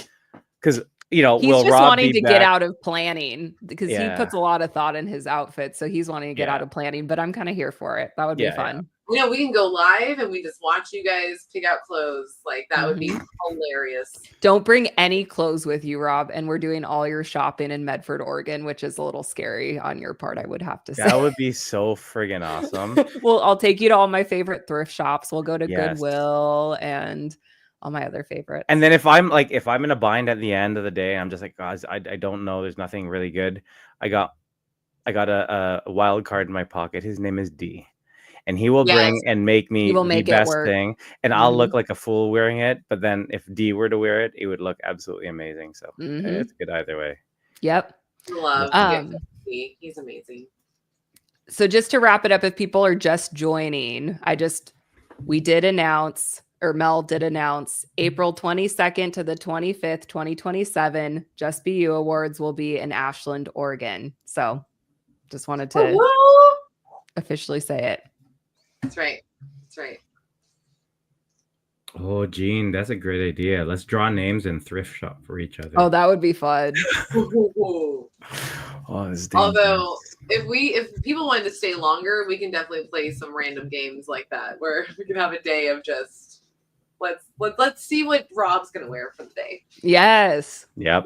Because will He's just Rob wanting be to back? get out of planning because he Yeah. puts a lot of thought in his outfit. So he's wanting to get out of planning, but I'm kind of here for it. That would be fun. You know, we can go live and we just watch you guys pick out clothes. Like that would be hilarious. Don't bring any clothes with you, Rob. And we're doing all your shopping in Medford, Oregon, which is a little scary on your part, I would have to say. That would be so friggin' awesome. Well, I'll take you to all my favorite thrift shops. We'll go to Goodwill and all my other favorites. And then if I'm in a bind at the end of the day, I'm just like, guys, I don't know. There's nothing really good. I got a wild card in my pocket. His name is D. And he will bring and make me the best thing. And I'll look like a fool wearing it. But then if D were to wear it, it would look absolutely amazing. So it's good either way. Yep. Love he's amazing. So just to wrap it up, if people are just joining, we did announce, or Mel did announce, April 22nd to the 25th, 2027, Just Be You Awards will be in Ashland, Oregon. So just wanted to officially say it. That's right. That's right. Oh, Gene, that's a great idea. Let's draw names and thrift shop for each other. Oh, that would be fun. Although if people wanted to stay longer, we can definitely play some random games like that where we can have a day of just let's see what Rob's gonna wear for the day. Yes. Yep.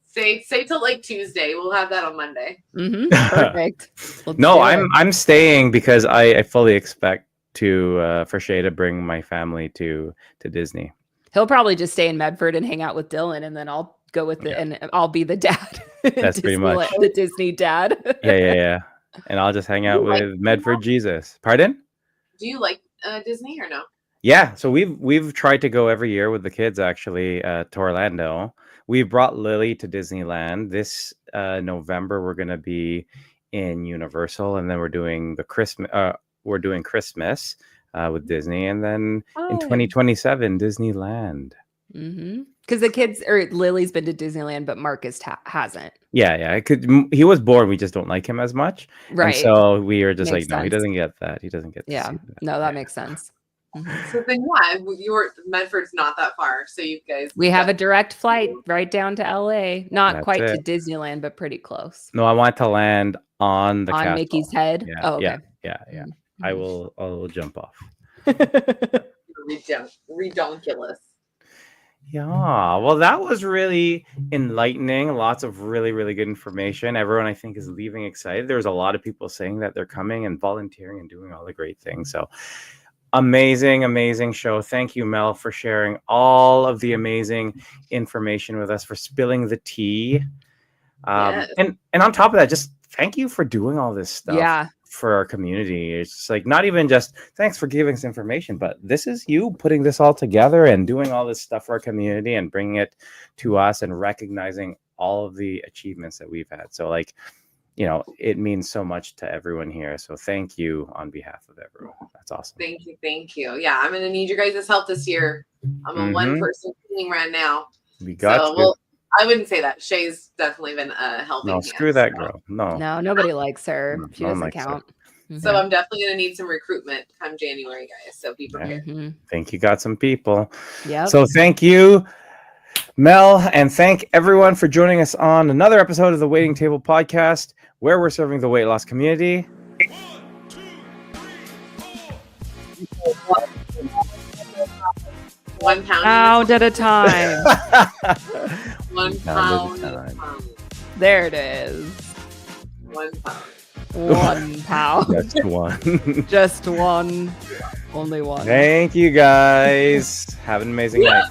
Say till like Tuesday. We'll have that on Monday. Perfect. No, I'm staying because I fully expect for Shea to bring my family to Disney. He'll probably just stay in Medford and hang out with Dylan, and then I'll go with and I'll be the dad. That's pretty much the Disney dad. Yeah. And I'll just hang out with Medford Jesus. Pardon? Do you like Disney or no? Yeah, so we've tried to go every year with the kids actually to Orlando. We brought Lily to Disneyland. This November we're going to be in Universal, and then we're doing Christmas with Disney, and then in 2027 Disneyland. Because the kids, or Lily's been to Disneyland, but Marcus hasn't. Yeah. He was born. We just don't like him as much, right? And so we are just no, he doesn't get that. He doesn't get. Yeah, no, that makes sense. So then, Medford's not that far. So you guys, we have a direct flight right down to LA. Not quite to Disneyland, but pretty close. No, I want to land on the castle. Mickey's head. Yeah, oh, okay. Yeah. I will jump off. Redonkulous. Yeah, well, that was really enlightening. Lots of really, really good information. Everyone, I think, is leaving excited. There's a lot of people saying that they're coming and volunteering and doing all the great things. So amazing show. Thank you, Mel, for sharing all of the amazing information with us, for spilling the tea. And on top of that, just thank you for doing all this stuff for our community. It's like not even just thanks for giving us information, but this is you putting this all together and doing all this stuff for our community and bringing it to us and recognizing all of the achievements that we've had. So it means so much to everyone here. So thank you on behalf of everyone. That's awesome. Thank you. Yeah, I'm going to need you guys' help this year. I'm a one-person team right now. We got you. Well, I wouldn't say that. Shay's definitely been helping. No, screw that girl. No, nobody likes her. She doesn't count. So I'm definitely going to need some recruitment come January, guys. So be prepared. Think you got some people. Yeah. So thank you, Mel, and thank everyone for joining us on another episode of the Waiting Table Podcast, where we're serving the weight loss community. 1 pound. Pound at a time. 1 pound at a time. There it is. 1 pound. 1 pound. Just one. Just one. Only one. Thank you, guys. Have an amazing night.